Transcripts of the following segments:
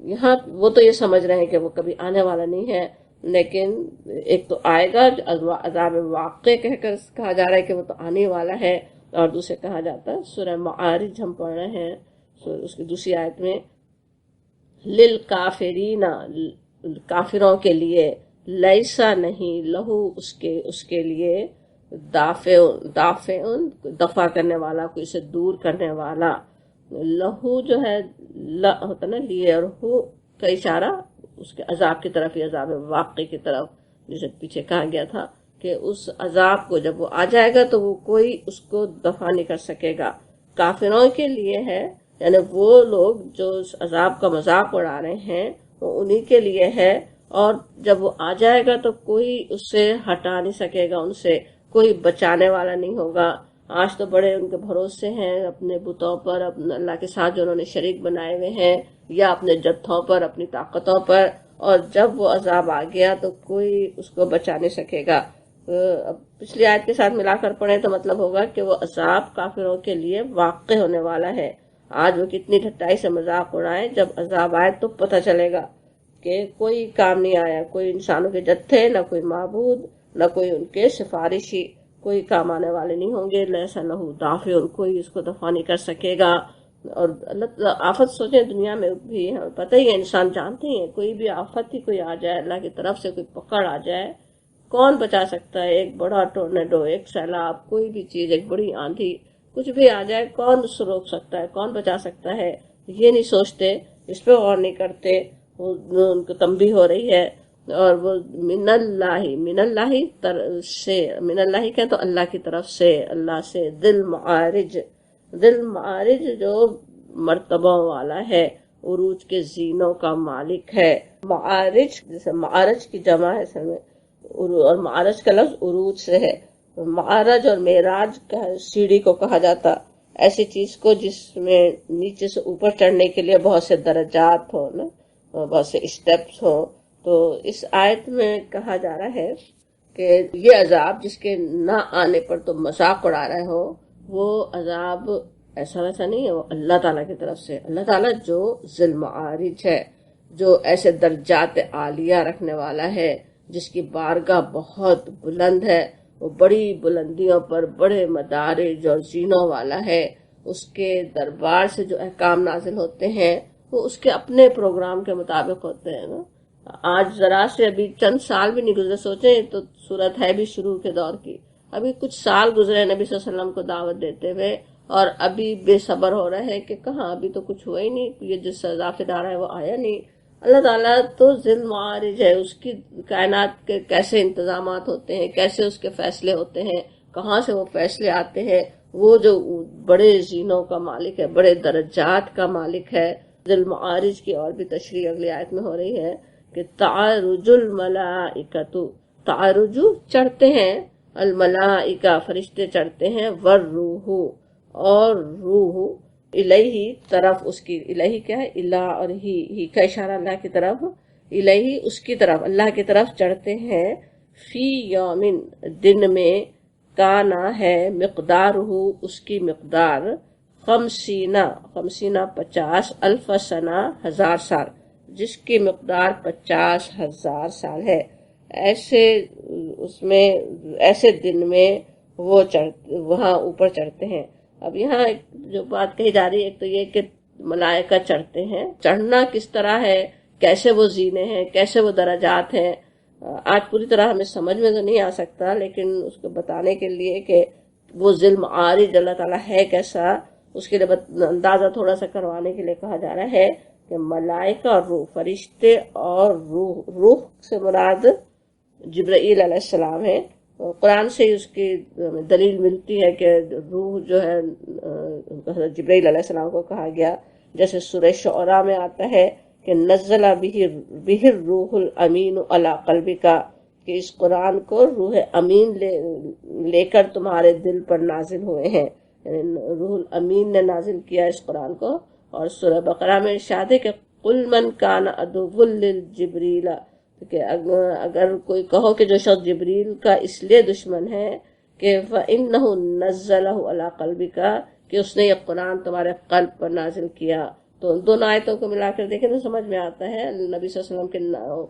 یہاں وہ تو یہ سمجھ رہے ہیں کہ وہ کبھی آنے والا نہیں ہے، لیکن ایک تو آئے گا عذاب واقع کہہ کر کہا جا رہا ہے کہ وہ تو آنے والا ہے، اور دوسرے کہا جاتا ہے سورہ معارج ہم پڑھ رہے ہیں اس کی دوسری آیت میں، للکافرین، کافروں کے لیے، لیسا نہیں، لہو اس کے لیے، دافع دفع کرنے والا، کوئی سے دور کرنے والا، لہو جو ہے ہوتا نا لیے، اور ہو کا اشارہ اس کے عذاب کی طرف ہی، عذاب واقع کی طرف، جسے پیچھے کہا گیا تھا کہ اس عذاب کو جب وہ آ جائے گا تو وہ کوئی اس کو دفع نہیں کر سکے گا۔ کافروں کے لیے ہے، یعنی وہ لوگ جو اس عذاب کا مذاق اڑا رہے ہیں وہ انہی کے لیے ہے، اور جب وہ آ جائے گا تو کوئی اس سے ہٹا نہیں سکے گا، ان سے کوئی بچانے والا نہیں ہوگا۔ آج تو بڑے ان کے بھروسے ہیں اپنے بتوں پر، اپنے اللہ کے ساتھ جو انہوں نے شریک بنائے ہوئے ہیں، یا اپنے جتھوں پر، اپنی طاقتوں پر، اور جب وہ عذاب آ گیا تو کوئی اس کو بچا نہیں سکے گا۔ اب پچھلی آیت کے ساتھ ملا کر پڑھیں تو مطلب ہوگا کہ وہ عذاب کافروں کے لیے واقع ہونے والا ہے۔ آج وہ کتنی ڈھٹائی سے مذاق اڑائیں، جب عذاب آئے تو پتہ چلے گا کہ کوئی کام نہیں آیا، کوئی انسانوں کے جتھے، نہ کوئی معبود، نہ کوئی ان کے سفارشی، کوئی کام آنے والے نہیں ہوں گے۔ لیسا لہو دافع، کوئی اس کو دفع نہیں کر سکے گا۔ اور اللہ آفت سوچیں دنیا میں بھی پتہ ہی ہے، انسان جانتے ہیں کوئی بھی آفت ہی کوئی آ جائے، اللہ کی طرف سے کوئی پکڑ آ جائے، کون بچا سکتا ہے؟ ایک بڑا ٹورنیڈو، ایک سیلاب، کوئی بھی چیز، ایک بڑی آندھی، کچھ بھی آ جائے، کون اس سے روک سکتا ہے؟ کون بچا سکتا ہے؟ یہ نہیں سوچتے، اس پہ غور نہیں کرتے، ان کو تنبیہ ہو رہی ہے۔ اور وہ من اللہ سے، من اللہ کہ تو اللہ کی طرف سے، اللہ سے، دل معارج جو مرتبوں والا ہے، عروج کے زینوں کا مالک ہے۔ معارج، جیسے معارج کی جمع ہے اصل میں، اور معارج کا لفظ عروج سے ہے۔ معارج اور معراج کا سیڑھی کو کہا جاتا ایسی چیز کو جس میں نیچے سے اوپر چڑھنے کے لیے بہت سے درجات ہوں نا، بہت سے اسٹیپس ہوں۔ تو اس آیت میں کہا جا رہا ہے کہ یہ عذاب جس کے نہ آنے پر تو مذاق اڑا رہے ہو، وہ عذاب ایسا ویسا نہیں ہے، وہ اللہ تعالیٰ کی طرف سے، اللہ تعالیٰ جو ذی المعارج ہے، جو ایسے درجات عالیہ رکھنے والا ہے، جس کی بارگاہ بہت بلند ہے، وہ بڑی بلندیوں پر بڑے مدارج اور زینوں والا ہے۔ اس کے دربار سے جو احکام نازل ہوتے ہیں وہ اس کے اپنے پروگرام کے مطابق ہوتے ہیں نا۔ آج ذرا سے ابھی چند سال بھی نہیں گزرے، سوچیں تو صورت ہے بھی شروع کے دور کی، ابھی کچھ سال گزرے نبی صلی اللہ علیہ وسلم کو دعوت دیتے ہوئے، اور ابھی بے صبر ہو رہے ہیں کہ کہاں، ابھی تو کچھ ہوا ہی نہیں، یہ جس سزا پہ ڈالا ہے وہ آیا نہیں۔ اللہ تعالیٰ تو ذی المعارج ہے، اس کی کائنات کے کیسے انتظامات ہوتے ہیں، کیسے اس کے فیصلے ہوتے ہیں، کہاں سے وہ فیصلے آتے ہیں، وہ جو بڑے زینوں کا مالک ہے، بڑے درجات کا مالک ہے۔ ذی المعارج کی اور بھی تشریح اگلی آیت میں ہو رہی ہے کہ تعرج الملائکۃ، تعرج چڑھتے ہیں، الملائکہ فرشتے چڑھتے ہیں، والروح اور روح، الہی طرف اس کی، الہی کیا ہے؟ الہ، اور ہی کا اشارہ اللہ کی طرف، الہی اس کی طرف، اللہ کی طرف چڑھتے ہیں، فی یومن دن میں، کانا ہے، مقدارہ اس کی مقدار، خمسینہ 50 الف سنہ 1000 سال، جس کی مقدار 50,000 سال ہے۔ ایسے اس میں، ایسے دن میں وہ وہاں اوپر چڑھتے ہیں۔ اب یہاں ایک جو بات کہی جا رہی ہے، ایک تو یہ کہ ملائکہ چڑھتے ہیں، چڑھنا کس طرح ہے، کیسے وہ زینے ہیں، کیسے وہ درجات ہیں، آج پوری طرح ہمیں سمجھ میں تو نہیں آ سکتا، لیکن اس کو بتانے کے لیے کہ وہ ذی المعارج اللہ تعالیٰ ہے کیسا، اس کے لیے اندازہ تھوڑا سا کروانے کے لیے کہا جا رہا ہے کہ ملائکہ اور روح، فرشتے اور روح سے مراد جبرائیل علیہ السلام ہے۔ قرآن سے اس کی دلیل ملتی ہے کہ روح جو ہے حضرت جبرائیل علیہ السلام کو کہا گیا، جیسے سورہ شعراء میں آتا ہے کہ نزل بہ الروح الامین علی قلبک، کہ اس قرآن کو روح امین لے کر تمہارے دل پر نازل ہوئے ہیں، یعنی روح الامین نے نازل کیا اس قرآن کو۔ اور سورہ بقرہ میں ارشاد ہے کہ قل من کان عدو للجبریل، کہ اگر کوئی کہو کہ جو شخص جبریل کا اس لیے دشمن ہے کہ فَإِنَّهُ نَزَّلَهُ عَلَىٰ قَلْبِكَ، کہ اس نے یہ قرآن تمہارے قلب پر نازل کیا، تو دونوں آیتوں کو ملا کر دیکھیں تو سمجھ میں آتا ہے نبی صلی اللہ علیہ وسلم کے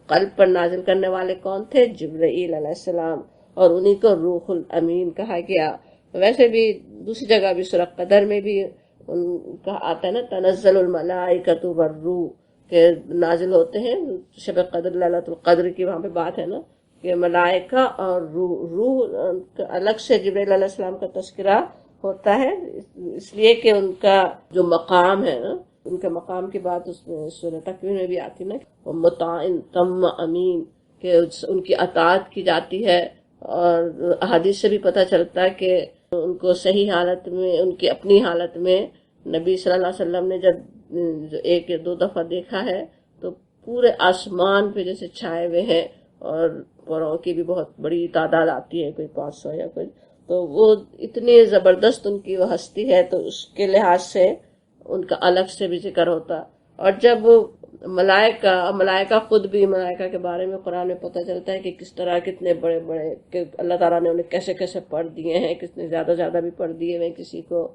قلب پر نازل کرنے والے کون تھے؟ جبرائیل علیہ السلام، اور انہی کو روح الامین کہا گیا۔ ویسے بھی دوسری جگہ بھی سورہ قدر میں بھی ان کا آتا ہے نا، تنزل الملائکۃ والروح، کہ نازل ہوتے ہیں شب قدر، لیلۃ القدر کی وہاں پہ بات ہے نا، کہ ملائکہ اور روح الگ سے جبرائیل علیہ السلام کا تذکرہ ہوتا ہے، اس لیے کہ ان کا جو مقام ہے نا، ان کے مقام کی بات اس میں سورہ تکویر میں بھی آتی نا، مطاع ثم امین، کہ ان کی اطاعت کی جاتی ہے، اور احادیث سے بھی پتہ چلتا ہے کہ ان کو صحیح حالت میں، ان کی اپنی حالت میں نبی صلی اللہ علیہ وسلم نے جب ایک یا دو دفعہ دیکھا ہے تو پورے آسمان پہ جیسے چھائے ہوئے ہیں، اور پروں کی بھی بہت بڑی تعداد آتی ہے، کوئی 500 یا کوئی، تو وہ اتنی زبردست ان کی وہ ہستی ہے، تو اس کے لحاظ سے ان کا الگ سے بھی ذکر ہوتا۔ اور جب ملائکہ خود بھی، ملائکہ کے بارے میں قرآن میں پتہ چلتا ہے کہ کس طرح کتنے بڑے بڑے، کہ اللہ تعالیٰ نے انہیں کیسے کیسے پڑھ دیے ہیں، کتنے زیادہ زیادہ بھی پڑھ دیے ہیں کسی کو،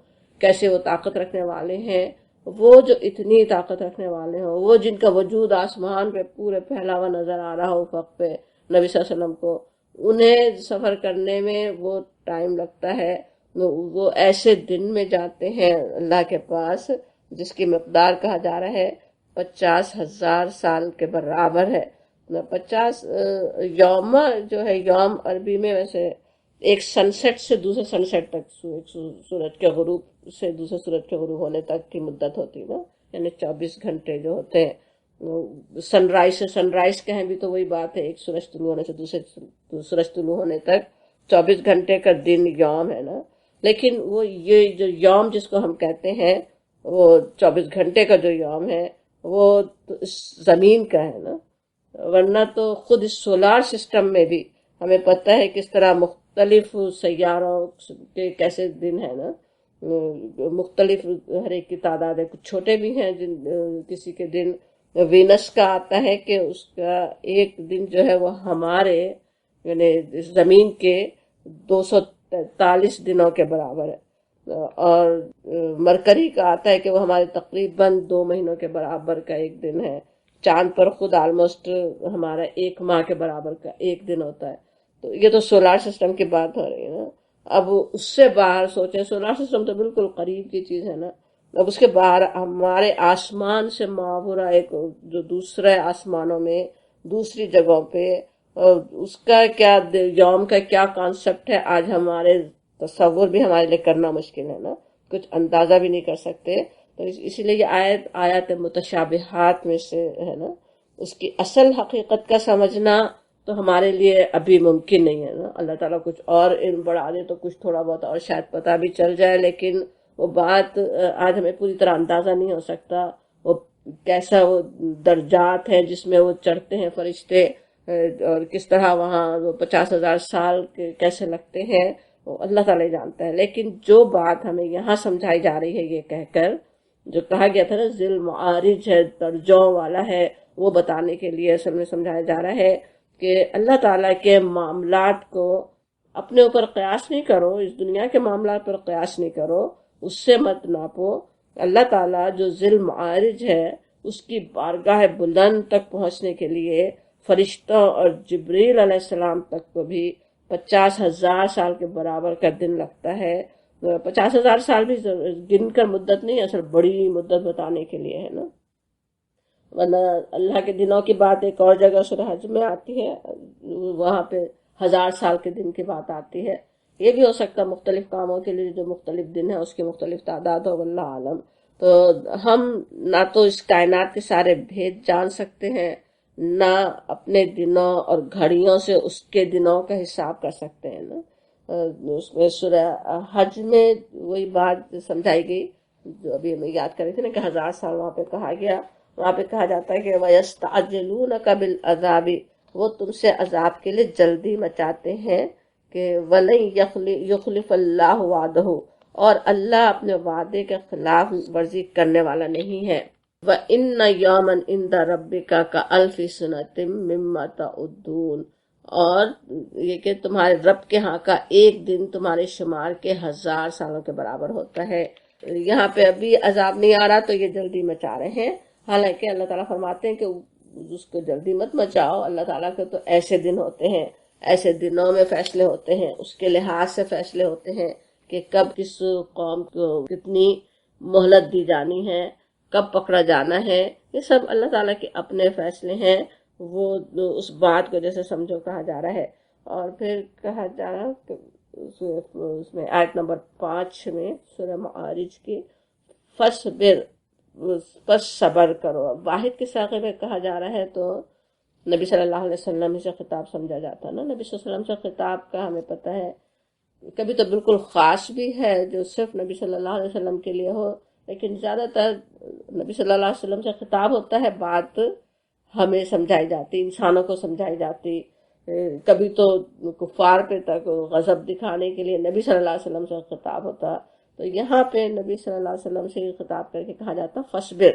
کیسے وہ طاقت رکھنے والے ہیں۔ وہ جو اتنی طاقت رکھنے والے ہوں، وہ جن کا وجود آسمان پہ پورے پھیلا ہوا نظر آ رہا ہو افق پہ نبی صلی اللہ علیہ وسلم کو، انہیں سفر کرنے میں وہ ٹائم لگتا ہے، وہ ایسے دن میں جاتے ہیں اللہ کے پاس جس کی مقدار کہا جا رہا ہے 50,000 سال کے برابر ہے۔ 50 یوم جو ہے، یوم عربی میں ویسے ایک سن سیٹ سے دوسرے سن سیٹ تک، سورج کے غروب سے دوسرے سورج کے غروب ہونے تک کی مدت ہوتی ہے نا، یعنی 24 گھنٹے جو ہوتے ہیں۔ سن رائز سے سن رائز کہیں بھی تو وہی بات ہے، ایک سورج طلوع ہونے سے دوسرے سورج طلوع ہونے تک 24 گھنٹے کا دن یوم ہے نا۔ لیکن وہ یہ جو یوم جس کو ہم کہتے ہیں، وہ 24 گھنٹے کا جو یوم ہے وہ تو اس زمین کا ہے نا، ورنہ تو خود اس سولار سسٹم میں بھی ہمیں پتہ ہے کس طرح مختلف سیاروں کے کیسے دن ہے نا، مختلف ہر ایک کی تعداد ہے، کچھ چھوٹے بھی ہیں، کسی کے دن وینس کا آتا ہے کہ اس کا ایک دن جو ہے وہ ہمارے یعنی زمین کے 243 دنوں کے برابر ہے، اور مرکری کا آتا ہے کہ وہ ہمارے تقریباً 2 مہینوں کے برابر کا ایک دن ہے۔ چاند پر خود آلموسٹ ہمارا 1 ماہ کے برابر کا ایک دن ہوتا ہے۔ تو یہ تو سولار سسٹم کی بات ہو رہی ہے نا۔ اب اس سے باہر سوچیں، سولار سسٹم تو بالکل قریب کی چیز ہے نا، اب اس کے باہر ہمارے آسمان سے ماورا ایک جو دوسرے آسمانوں میں دوسری جگہوں پہ، اس کا کیا یوم کا کیا کانسیپٹ ہے، آج ہمارے تصور بھی ہمارے لیے کرنا مشکل ہے نا، کچھ اندازہ بھی نہیں کر سکتے۔ تو اسی لیے یہ آیات متشابہات میں سے ہے نا، اس کی اصل حقیقت کا سمجھنا تو ہمارے لیے ابھی ممکن نہیں ہے نا۔ اللہ تعالیٰ کچھ اور علم بڑھا دے تو کچھ تھوڑا بہت اور شاید پتہ بھی چل جائے، لیکن وہ بات آج ہمیں پوری طرح اندازہ نہیں ہو سکتا، وہ کیسا وہ درجات ہیں جس میں وہ چڑھتے ہیں فرشتے، اور کس طرح وہاں وہ 50,000 سال کے کیسے لگتے ہیں، وہ اللہ تعالیٰ جانتا ہے۔ لیکن جو بات ہمیں یہاں سمجھائی جا رہی ہے، یہ کہہ کر جو کہا گیا تھا نا ذل معارج ہے، درجوں والا ہے، وہ بتانے کے لیے اصل میں سمجھایا جا رہا ہے کہ اللہ تعالیٰ کے معاملات کو اپنے اوپر قیاس نہیں کرو، اس دنیا کے معاملات پر قیاس نہیں کرو، اس سے مت ناپو۔ اللہ تعالیٰ جو ذل معارج ہے، اس کی بارگاہ بلند تک پہنچنے کے لیے فرشتوں اور جبریل علیہ السلام تک کو بھی 50,000 سال کے برابر کا دن لگتا ہے۔ 50,000 سال بھی گن کر مدت نہیں، اصل بڑی مدت بتانے کے لیے ہے نا، ورنہ اللہ کے دنوں کی بات ایک اور جگہ سورہ حج میں آتی ہے، وہاں پہ 1000 سال کے دن کی بات آتی ہے۔ یہ بھی ہو سکتا ہے مختلف کاموں کے لیے جو مختلف دن ہے اس کی مختلف تعداد ہو، واللہ عالم۔ تو ہم نہ تو اس کائنات کے سارے بھید جان سکتے ہیں، نہ اپنے دنوں اور گھڑیوں سے اس کے دنوں کا حساب کر سکتے ہیں نا۔ اس میں سورہ حج میں وہی بات سمجھائی گئی جو ابھی ہمیں یاد کر رہے تھے نا، کہ 1000 سال وہاں پہ کہا گیا، وہاں پہ کہا جاتا ہے کہ وَيَسْتَعْجِلُونَكَ بِالْعَذَابِ، وہ تم سے عذاب کے لیے جلدی مچاتے ہیں، کہ وَلَن يُخْلِفَ اللَّهُ وَعْدَهُ، اور اللہ اپنے وعدے کے خلاف ورزی کرنے والا نہیں ہے۔ وَإِنَّ يَوْمًا عِندَ رَبِّكَ كَأَلْفِ سَنَةٍ مِّمَّا تَعُدُّونَ، اور یہ کہ تمہارے رب کے ہاں کا ایک دن تمہارے شمار کے 1000 سالوں کے برابر ہوتا ہے۔ یہاں پہ ابھی عذاب نہیں آ رہا تو یہ جلدی مچا رہے ہیں، حالانکہ اللہ تعالیٰ فرماتے ہیں کہ اس کو جلدی مت مچاؤ، اللہ تعالیٰ کے تو ایسے دن ہوتے ہیں، ایسے دنوں میں فیصلے ہوتے ہیں، اس کے لحاظ سے فیصلے ہوتے ہیں کہ کب کس قوم کو کتنی مہلت دی جانی ہے، کب پکڑا جانا ہے، یہ سب اللہ تعالیٰ کے اپنے فیصلے ہیں، وہ اس بات کو جیسے سمجھو کہا جا رہا ہے۔ اور پھر کہا جا رہا کہ اس میں آیت نمبر 5 میں سورہ معارج کی فصبر، بس صبر کرو، واحد کے ساقے میں کہا جا رہا ہے تو نبی صلی اللہ علیہ وسلم سے خطاب سمجھا جاتا ہے نا، نبی صلی اللہ علیہ وسلم سے خطاب کا ہمیں پتہ ہے، کبھی تو بالکل خاص بھی ہے جو صرف نبی صلی اللہ علیہ وسلم کے لیے ہو، لیکن زیادہ تر نبی صلی اللہ علیہ وسلم سے خطاب ہوتا ہے، بات ہمیں سمجھائی جاتی، انسانوں کو سمجھائی جاتی، کبھی تو کفار پہ تک غضب دکھانے کے لیے نبی صلی اللہ علیہ وسلم سے خطاب ہوتا، تو یہاں پہ نبی صلی اللہ علیہ وسلم سے خطاب کر کے کہا جاتا فصبر،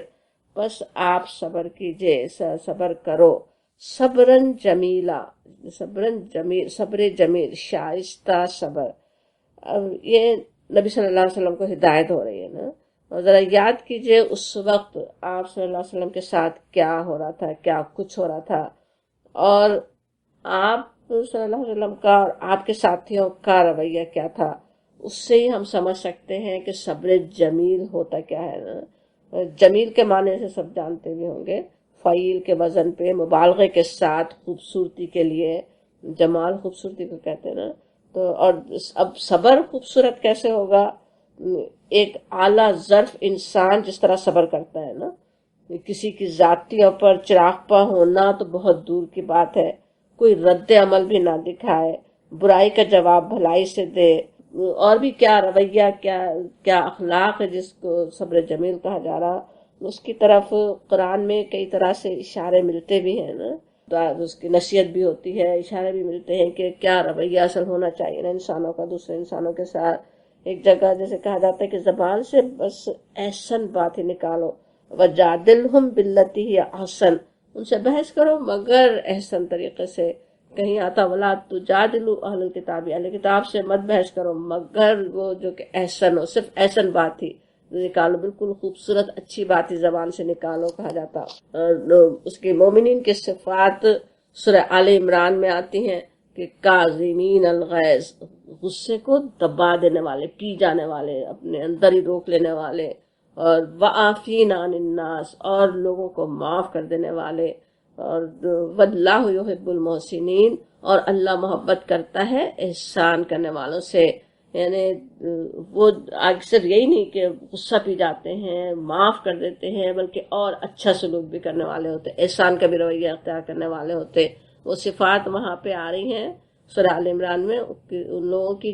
بس آپ صبر کیجئے، صبر کرو، صبرن جمیلا، صبرن جمیل، صبر جمیل، شائستہ صبر۔ اب یہ نبی صلی اللہ علیہ وسلم کو ہدایت ہو رہی ہے نا، اور ذرا یاد کیجئے اس وقت آپ صلی اللہ علیہ وسلم کے ساتھ کیا ہو رہا تھا، کیا کچھ ہو رہا تھا، اور آپ صلی اللہ علیہ وسلم کا اور آپ کے ساتھیوں کا رویہ کیا تھا، اس سے ہی ہم سمجھ سکتے ہیں کہ صبر جمیل ہوتا کیا ہے نا۔ جمیل کے معنی سے سب جانتے بھی ہوں گے، فعیل کے وزن پہ مبالغے کے ساتھ خوبصورتی کے لیے، جمال خوبصورتی کو کہتے ہیں نا، تو اور اب صبر خوبصورت کیسے ہوگا؟ ایک اعلیٰ ظرف انسان جس طرح صبر کرتا ہے نا، کسی کی ذاتیوں پر چراغپا ہونا تو بہت دور کی بات ہے، کوئی رد عمل بھی نہ دکھائے، برائی کا جواب بھلائی سے دے، اور بھی کیا رویہ، کیا اخلاق ہے جس کو صبر جمیل کہا جا رہا، اس کی طرف قرآن میں کئی طرح سے اشارے ملتے بھی ہیں نا، تو اس کی نصیحت بھی ہوتی ہے، اشارے بھی ملتے ہیں کہ کیا رویہ اصل ہونا چاہیے نا انسانوں کا دوسرے انسانوں کے ساتھ۔ ایک جگہ جیسے کہا جاتا ہے کہ زبان سے بس احسن بات ہی نکالو، وَجَادِلْهُمْ بِالَّتِي هِيَ أَحْسَنُ، ان سے بحث کرو مگر احسن طریقے سے، کہیں آتا وَلَا تُجَادِلُوا أَهْلَ الْكِتَابِ، اہل کتاب سے مت بحث کرو مگر وہ جو کہ احسن ہو، صرف احسن بات ہی نکالو، بالکل خوبصورت اچھی بات ہی زبان سے نکالو کہا جاتا۔ اور اس کے مومنین کے صفات سورہ آل عمران میں آتی ہیں کہ کاظمین الغیظ، غصے کو دبا دینے والے، پی جانے والے، اپنے اندر ہی روک لینے والے، اور وعافین عن الناس، اور لوگوں کو معاف کر دینے والے، اور واللہ یحب المحسنین، اور اللہ محبت کرتا ہے احسان کرنے والوں سے، یعنی وہ صرف یہی نہیں کہ غصہ پی جاتے ہیں، معاف کر دیتے ہیں، بلکہ اور اچھا سلوک بھی کرنے والے ہوتے، احسان کا بھی رویہ اختیار کرنے والے ہوتے، وہ صفات وہاں پہ آ رہی ہیں سورہ آل عمران میں، ان لوگوں کی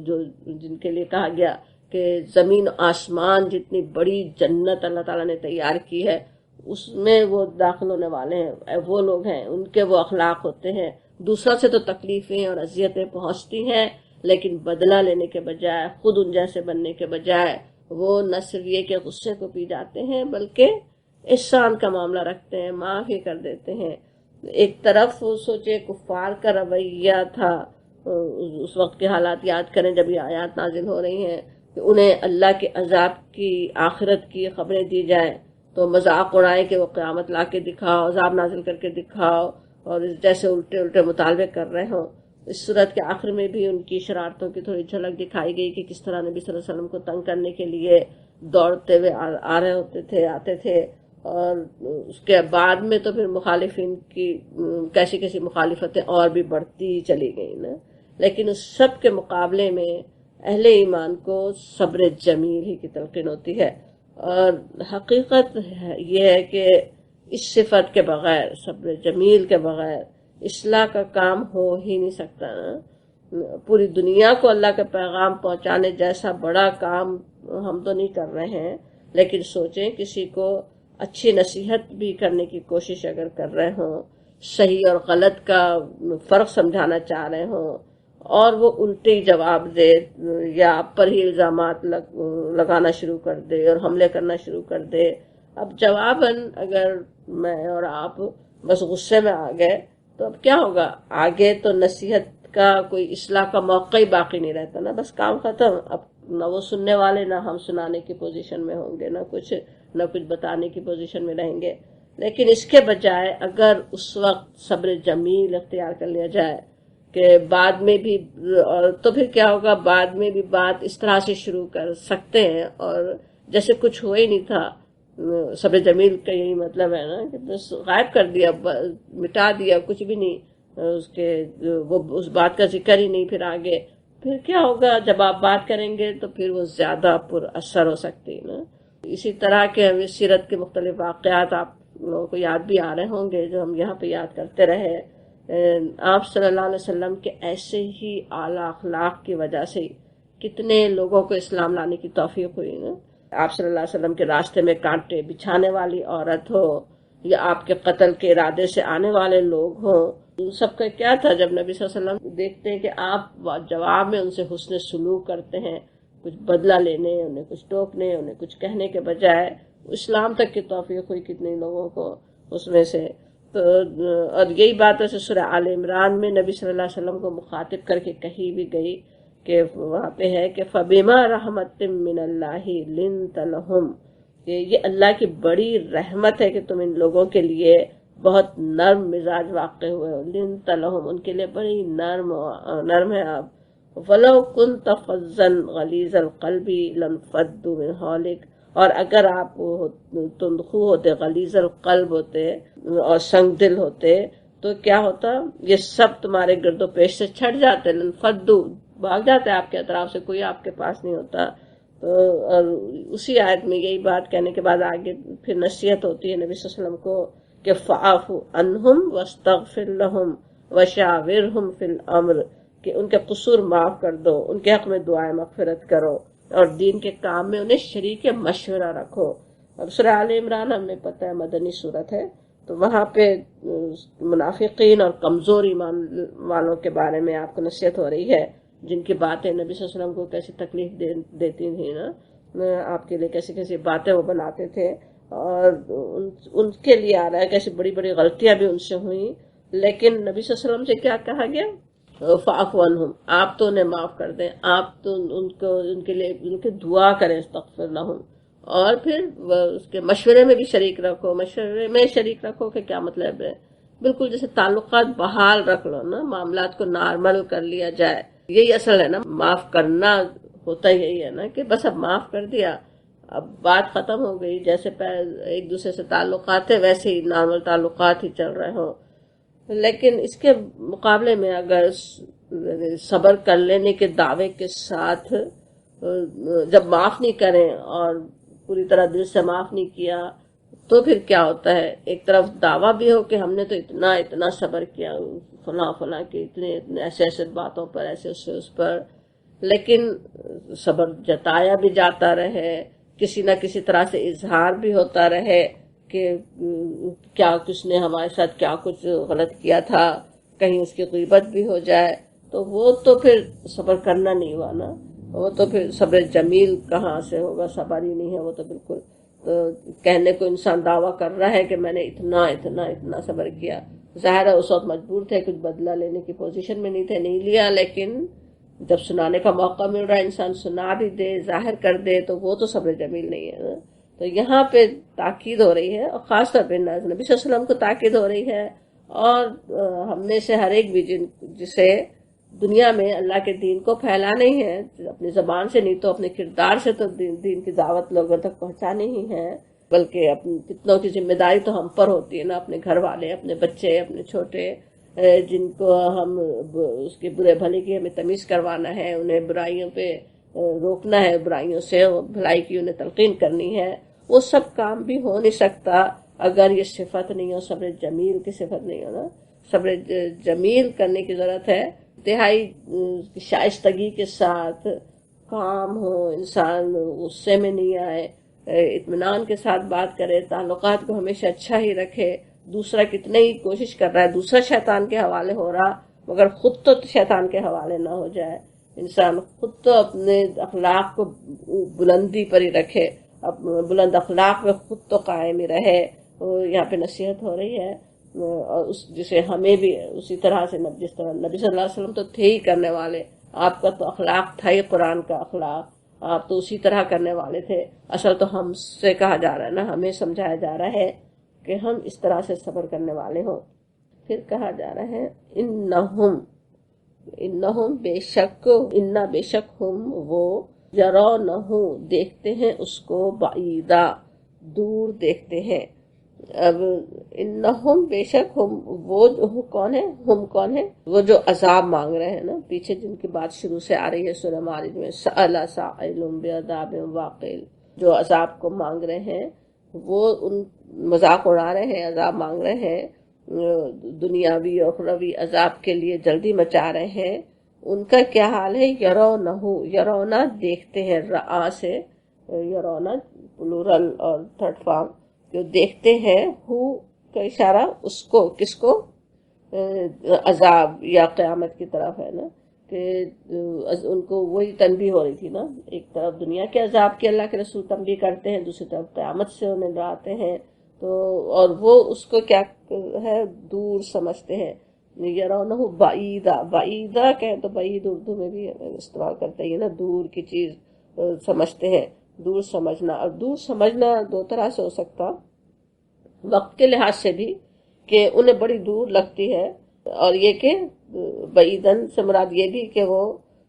جو جن کے لیے کہا گیا کہ زمین آسمان جتنی بڑی جنت اللہ تعالیٰ نے تیار کی ہے، اس میں وہ داخل ہونے والے ہیں، وہ لوگ ہیں، ان کے وہ اخلاق ہوتے ہیں، دوسروں سے تو تکلیفیں اور اذیتیں پہنچتی ہیں، لیکن بدلہ لینے کے بجائے، خود ان جیسے بننے کے بجائے، وہ نہ صرف یہ کہ غصے کو پی جاتے ہیں بلکہ احسان کا معاملہ رکھتے ہیں، معاف ہی کر دیتے ہیں۔ ایک طرف سوچے کفار کا رویہ تھا، اس وقت کے حالات یاد کریں جب یہ آیات نازل ہو رہی ہیں کہ انہیں اللہ کے عذاب کی، آخرت کی خبریں دی جائیں تو مذاق اڑائیں کہ وہ قیامت لا کے دکھاؤ، عذاب نازل کر کے دکھاؤ، اور جیسے الٹے مطالبے کر رہے ہوں۔ اس صورت کے آخر میں بھی ان کی شرارتوں کی تھوڑی جھلک دکھائی گئی کہ کس طرح نبی صلی اللہ علیہ وسلم کو تنگ کرنے کے لیے دوڑتے ہوئے آ رہے ہوتے تھے، آتے تھے، اور اس کے بعد میں تو پھر مخالفین کی کیسی مخالفتیں اور بھی بڑھتی چلی گئیں نا، لیکن اس سب کے مقابلے میں اہل ایمان کو صبر جمیل ہی کی تلقین ہوتی ہے، اور حقیقت یہ ہے کہ اس صفت کے بغیر، صبر جمیل کے بغیر اصلاح کا کام ہو ہی نہیں سکتا نا۔ پوری دنیا کو اللہ کا پیغام پہنچانے جیسا بڑا کام ہم تو نہیں کر رہے ہیں، لیکن سوچیں کسی کو اچھی نصیحت بھی کرنے کی کوشش اگر کر رہے ہوں، صحیح اور غلط کا فرق سمجھانا چاہ رہے ہوں، اور وہ الٹے جواب دے یا آپ پر ہی الزامات لگانا شروع کر دے اور حملے کرنا شروع کر دے، اب جواباً اگر میں اور آپ بس غصے میں آ گئے تو اب کیا ہوگا؟ آگے تو نصیحت کا، کوئی اصلاح کا موقع ہی باقی نہیں رہتا نا، بس کام ختم، اب نہ وہ سننے والے نہ ہم سنانے کی پوزیشن میں ہوں گے، نہ کچھ بتانے کی پوزیشن میں رہیں گے. لیکن اس کے بجائے اگر اس وقت صبر جمیل اختیار کر لیا جائے کہ بعد میں بھی، تو پھر کیا ہوگا، بعد میں بھی بات اس طرح سے شروع کر سکتے ہیں اور جیسے کچھ ہوا ہی نہیں تھا. صبر جمیل کا یہی مطلب ہے نا کہ بس غائب کر دیا، مٹا دیا، کچھ بھی نہیں وہ اس بات کا ذکر ہی نہیں. پھر آگے پھر کیا ہوگا، جب آپ بات کریں گے تو پھر وہ زیادہ پر اثر ہو سکتی ہے نا. اسی طرح کے ہمیں سیرت کے مختلف واقعات آپ لوگوں کو یاد بھی آ رہے ہوں گے جو ہم یہاں پہ یاد کرتے رہے. آپ صلی اللہ علیہ وسلم کے ایسے ہی اعلیٰ اخلاق کی وجہ سے کتنے لوگوں کو اسلام لانے کی توفیق ہوئی نا. آپ صلی اللہ علیہ وسلم کے راستے میں کانٹے بچھانے والی عورت ہو یا آپ کے قتل کے ارادے سے آنے والے لوگ ہوں، سب کا کیا تھا، جب نبی صلی اللہ علیہ وسلم دیکھتے ہیں کہ آپ جواب میں ان سے حسن سلوک کرتے ہیں، کچھ بدلہ لینے، انہیں کچھ ٹوکنے، انہیں کچھ کہنے کے بجائے اسلام تک کی توفیق ہوئی کتنے لوگوں کو اس میں سے. تو اور یہی بات ویسے سورہ آل عمران میں نبی صلی اللہ علیہ وسلم کو مخاطب کر کے کہی بھی گئی کہ وہاں پہ ہے کہ فَبِمَا رَحْمَةٍ مِّنَ اللَّهِ لِنْتَ لَهُمْ، کہ یہ اللہ کی بڑی رحمت ہے کہ تم ان لوگوں کے لیے بہت نرم مزاج واقع ہوئے ہو. لِنْتَ لَهُمْ، ان کے لیے بڑی نرم ہے آپ. وَلَوْ كُنْتَ فَظًّا غَلِيظَ الْقَلْبِ لَانفَضُّوا مِنْ حَوْلِكَ، اور اگر آپ تندخو ہوتے، غلیظ القلب ہوتے اور سنگ دل ہوتے تو کیا ہوتا، یہ سب تمہارے گرد و پیش سے چھٹ جاتے، لنفدو، بھاگ جاتے آپ کے اطراف سے، کوئی آپ کے پاس نہیں ہوتا. اور اسی آیت میں یہی بات کہنے کے بعد آگے پھر نصیحت ہوتی ہے نبی صلی اللہ علیہ وسلم کو کہ فاعف عنہم واستغفر لہم وشاورہم فی الامر، کہ ان کے قصور معاف کر دو، ان کے حق میں دعائیں مغفرت کرو اور دین کے کام میں انہیں شریک مشورہ رکھو. اب سورہ آل عمران ہمیں پتہ ہے مدنی صورت ہے، تو وہاں پہ منافقین اور کمزور ایمان والوں کے بارے میں آپ کو نصیحت ہو رہی ہے، جن کی باتیں نبی صلی اللہ علیہ وسلم کو کیسی تکلیف دیتی تھیں نا، آپ کے لیے کیسی کیسی باتیں وہ بناتے تھے، اور ان کے لیے آ رہا ہے کیسی بڑی بڑی غلطیاں بھی ان سے ہوئیں. لیکن نبی صلی اللہ علیہ وسلم سے کیا کہا گیا، فاعف عنہم، آپ تو انہیں معاف کر دیں، آپ تو ان کے لیے ان کی دعا کریں، استغفر لہم، اور پھر اس کے مشورے میں بھی شریک رکھو. مشورے میں شریک رکھو کہ کیا مطلب ہے، بالکل جیسے تعلقات بحال رکھ لو نا، معاملات کو نارمل کر لیا جائے. یہی اصل ہے نا، معاف کرنا ہوتا یہی ہے نا کہ بس اب معاف کر دیا، اب بات ختم ہو گئی، جیسے ایک دوسرے سے تعلقات ہے ویسے ہی نارمل تعلقات ہی چل رہے ہوں. لیکن اس کے مقابلے میں اگر صبر کر لینے کے دعوے کے ساتھ جب معاف نہیں کریں اور پوری طرح دل سے معاف نہیں کیا تو پھر کیا ہوتا ہے، ایک طرف دعویٰ بھی ہو کہ ہم نے تو اتنا صبر کیا فلاں کے اتنے ایسے باتوں پر، ایسے اس پر، لیکن صبر جتایا بھی جاتا رہے، کسی نہ کسی طرح سے اظہار بھی ہوتا رہے کہ کیا کس نے ہمارے ساتھ کیا کچھ غلط کیا تھا، کہیں اس کی غیبت بھی ہو جائے، تو وہ تو پھر صبر کرنا نہیں ہوا نا، وہ تو پھر صبر جمیل کہاں سے ہوگا، صبر ہی نہیں ہے وہ تو بالکل. تو کہنے کو انسان دعویٰ کر رہا ہے کہ میں نے اتنا صبر کیا، ظاہر ہے اس وقت مجبور تھے، کچھ بدلہ لینے کی پوزیشن میں نہیں تھے، نہیں لیا، لیکن جب سنانے کا موقع مل رہا ہے انسان سنا بھی دے، ظاہر کر دے، تو وہ تو صبر جمیل نہیں ہے نا. تو یہاں پہ تاکید ہو رہی ہے، اور خاص طور پہ نبی صلی اللہ علیہ وسلم کو تاکید ہو رہی ہے، اور ہم میں سے ہر ایک بھی جسے دنیا میں اللہ کے دین کو پھیلانا ہی ہے، اپنی زبان سے نہیں تو اپنے کردار سے تو دین کی دعوت لوگوں تک پہنچانی ہی ہے، بلکہ اپنی کتنوں کی ذمہ داری تو ہم پر ہوتی ہے نا، اپنے گھر والے، اپنے بچے، اپنے چھوٹے، جن کو ہم اس کے برے بھلے کی ہمیں تمیز کروانا ہے، انہیں برائیوں پہ روکنا ہے، برائیوں سے بھلائی کی انہیں تلقین کرنی ہے. وہ سب کام بھی ہو نہیں سکتا اگر یہ صفت نہیں ہو، صبر جمیل کی صفت نہیں ہو نا. صبر جمیل کرنے کی ضرورت ہے، انتہائی شائستگی کے ساتھ کام ہو، انسان غصے میں نہیں آئے، اطمینان کے ساتھ بات کرے، تعلقات کو ہمیشہ اچھا ہی رکھے. دوسرا کتنے ہی کوشش کر رہا ہے، دوسرا شیطان کے حوالے ہو رہا، مگر خود تو شیطان کے حوالے نہ ہو جائے. انسان خود تو اپنے اخلاق کو بلندی پر ہی رکھے، بلند اخلاق میں خود تو قائم ہی رہے. یہاں پہ نصیحت ہو رہی ہے، اور جسے ہمیں بھی اسی طرح سے، جس طرح نبی صلی اللہ علیہ وسلم تو تھے ہی کرنے والے، آپ کا تو اخلاق تھا ہی قرآن کا اخلاق، آپ تو اسی طرح کرنے والے تھے. اصل تو ہم سے کہا جا رہا ہے نا، ہمیں سمجھایا جا رہا ہے کہ ہم اس طرح سے صبر کرنے والے ہوں. پھر کہا جا رہا ہے انہم بے شک، انا بے شک ہم وہ، یرونہ دیکھتے ہیں اس کو، بعیدا دور دیکھتے ہیں. اب انہم بے شک ہم وہ کون ہے، ہم کون ہے، وہ جو عذاب مانگ رہے ہیں نا، پیچھے جن کی بات شروع سے آ رہی ہے سورہ معارج میں، سأل سائل بعذاب واقع، جو عذاب کو مانگ رہے ہیں، وہ ان مذاق اڑا رہے ہیں، عذاب مانگ رہے ہیں، دنیاوی اور اخروی عذاب کے لیے جلدی مچا رہے ہیں. ان کا کیا حال ہے، یرونہ، یرونا دیکھتے ہیں، رآ سے یرونا پلورل اور تھرڈ فارم، جو دیکھتے ہیں، ہو کا اشارہ اس کو، کس کو، عذاب یا قیامت کی طرف ہے نا، کہ ان کو وہی تنبیہ ہو رہی تھی نا، ایک طرف دنیا کے عذاب کی اللہ کے رسول تنبیہ کرتے ہیں، دوسری طرف قیامت سے انہیں ڈراتے ہیں. تو اور وہ اس کو کیا ہے، دور سمجھتے ہیں. یرونہ بعیدا، بعیدا کہیں تو بعید اردو میں بھی استعمال کرتے ہیں نا، دور کی چیز سمجھتے ہیں. دور سمجھنا، اور دور سمجھنا دو طرح سے ہو سکتا، وقت کے لحاظ سے بھی کہ انہیں بڑی دور لگتی ہے، اور یہ کہ بعیدن سے مراد یہ بھی کہ وہ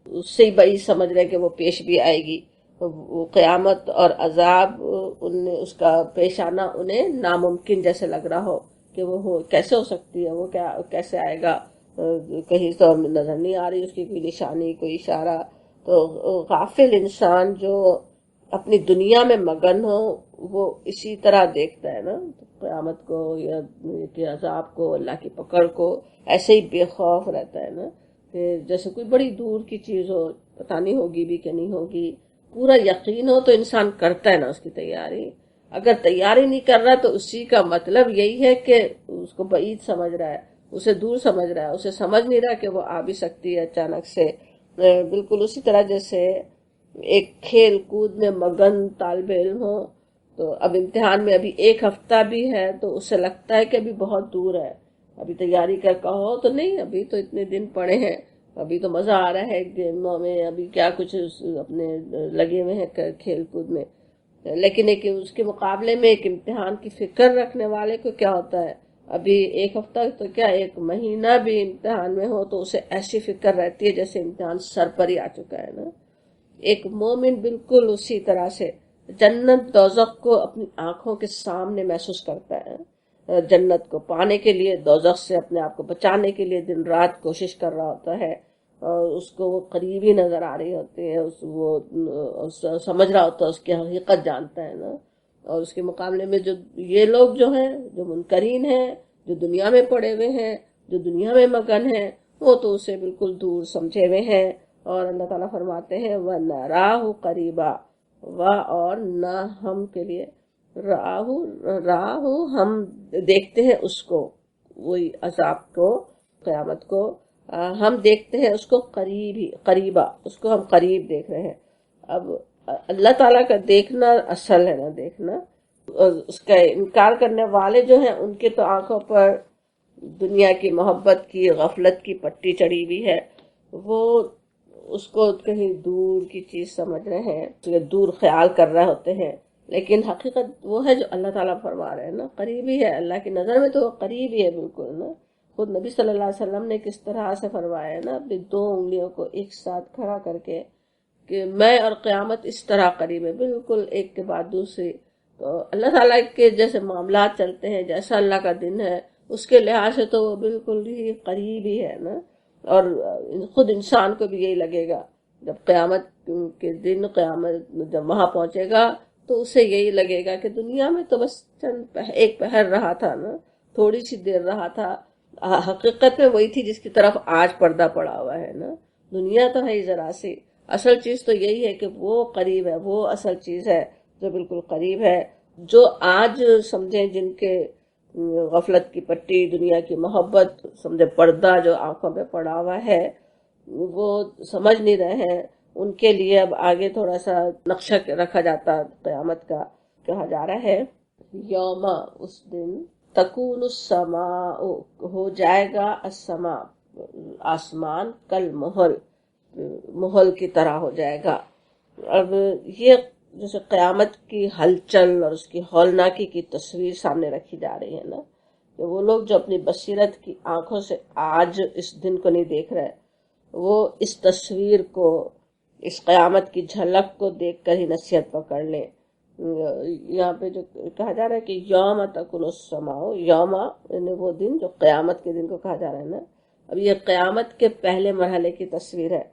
اس سے ہی بعید سمجھ رہے کہ وہ پیش بھی آئے گی. وہ قیامت اور عذاب اس کا پیش آنا انہیں ناممکن جیسے لگ رہا ہو، کہ وہ کیسے ہو سکتی ہے، وہ کیسے آئے گا، کہیں تو نظر نہیں آ رہی اس کی کوئی نشانی، کوئی اشارہ. تو غافل انسان جو اپنی دنیا میں مگن ہو، وہ اسی طرح دیکھتا ہے نا قیامت کو یا کہ عذاب کو، اللہ کی پکڑ کو، ایسے ہی بے خوف رہتا ہے نا، کہ جیسے کوئی بڑی دور کی چیز ہو، پتہ نہیں ہوگی بھی کہ نہیں ہوگی. پورا یقین ہو تو انسان کرتا ہے نا اس کی تیاری. اگر تیاری نہیں کر رہا تو اسی کا مطلب یہی ہے کہ اس کو بعید سمجھ رہا ہے، اسے دور سمجھ رہا ہے، اسے سمجھ نہیں رہا کہ وہ آ بھی سکتی ہے اچانک سے. بالکل اسی طرح جیسے ایک کھیل کود میں مگن طالب علم ہو، تو اب امتحان میں ابھی ایک ہفتہ بھی ہے تو اسے لگتا ہے کہ ابھی بہت دور ہے، ابھی تیاری کر کہو تو نہیں، ابھی تو اتنے دن پڑے ہیں، ابھی تو مزہ آ رہا ہے گیموں میں، ابھی کیا کچھ اپنے لگے ہوئے ہیں کھیل کود میں. لیکن ایک اس کے مقابلے میں ایک امتحان کی فکر رکھنے والے کو کیا ہوتا ہے، ابھی ایک ہفتہ تو کیا ایک مہینہ بھی امتحان میں ہو تو اسے ایسی فکر رہتی ہے جیسے امتحان سر پر ہی آ چکا ہے نا. ایک مومن بالکل اسی طرح سے جنت دوزخ کو اپنی آنکھوں کے سامنے محسوس کرتا ہے، جنت کو پانے کے لیے، دوزخ سے اپنے آپ کو بچانے کے لیے دن رات کوشش کر رہا ہوتا ہے، اور اس کو وہ قریبی نظر آ رہی ہوتی ہے، وہ سمجھ رہا ہوتا ہے، اس کی حقیقت جانتا ہے نا. اور اس کے مقابلے میں جو یہ لوگ جو ہیں، جو منکرین ہیں، جو دنیا میں پڑے ہوئے ہیں، جو دنیا میں مگن ہیں، وہ تو اسے بالکل دور سمجھے ہوئے ہیں. اور اللہ تعالیٰ فرماتے ہیں وَنَرَاهُ قَرِيبًا، اور نہ ہم کے لیے، راہ ہم دیکھتے ہیں اس کو، وہی عذاب کو، قیامت کو، ہم دیکھتے ہیں اس کو قریبا، اس کو ہم قریب دیکھ رہے ہیں. اب اللہ تعالیٰ کا دیکھنا اصل ہے نا دیکھنا، اور اس کا انکار کرنے والے جو ہیں ان کے تو آنکھوں پر دنیا کی محبت کی، غفلت کی پٹی چڑھی ہوئی ہے، وہ اس کو کہیں دور کی چیز سمجھ رہے ہیں، دور خیال کر رہے ہوتے ہیں. لیکن حقیقت وہ ہے جو اللہ تعالیٰ فرما رہے ہیں نا، قریب ہی ہے، اللہ کی نظر میں تو وہ قریب ہی ہے بالکل نا. خود نبی صلی اللہ علیہ وسلم نے کس طرح سے فرمایا ہے نا، اپنی دو انگلیوں کو ایک ساتھ کھڑا کر کے کہ میں اور قیامت اس طرح قریب ہے، بالکل ایک کے بعد دوسری. تو اللہ تعالیٰ کے جیسے معاملات چلتے ہیں، جیسا اللہ کا دن ہے، اس کے لحاظ سے تو وہ بالکل ہی قریب ہی ہے نا. اور خود انسان کو بھی یہی لگے گا جب قیامت کے دن، قیامت جب وہاں پہنچے گا تو اسے یہی لگے گا کہ دنیا میں تو بس چند ایک پہر رہا تھا نا، تھوڑی سی دیر رہا تھا، حقیقت میں وہی تھی جس کی طرف آج پردہ پڑا ہوا ہے نا. دنیا تو ہے ہی ذرا سی، اصل چیز تو یہی ہے کہ وہ قریب ہے، وہ اصل چیز ہے جو بالکل قریب ہے. جو آج سمجھیں جن کے غفلت کی پٹی، دنیا کی محبت سمجھے پردہ جو آنکھوں پہ پڑا ہوا ہے، وہ سمجھ نہیں رہے ہیں، ان کے لیے اب آگے تھوڑا سا نقشہ رکھا جاتا قیامت کا. کہا جا رہا ہے یوم، اس دن، تکون السماء، ہو جائے گا السماء، آسمان، کل محل، محل کی طرح ہو جائے گا. اب یہ جیسے قیامت کی ہلچل اور اس کی ہولناکی کی تصویر سامنے رکھی جا رہی ہے نا، کہ وہ لوگ جو اپنی بصیرت کی آنکھوں سے آج اس دن کو نہیں دیکھ رہے، وہ اس تصویر کو، اس قیامت کی جھلک کو دیکھ کر ہی نصیحت پکڑ لیں۔ یہاں پہ جو کہا جا رہا ہے کہ یوم تکن السماء، یوم یعنی وہ دن جو قیامت کے دن کو کہا جا رہا ہے نا۔ اب یہ قیامت کے پہلے مرحلے کی تصویر ہے،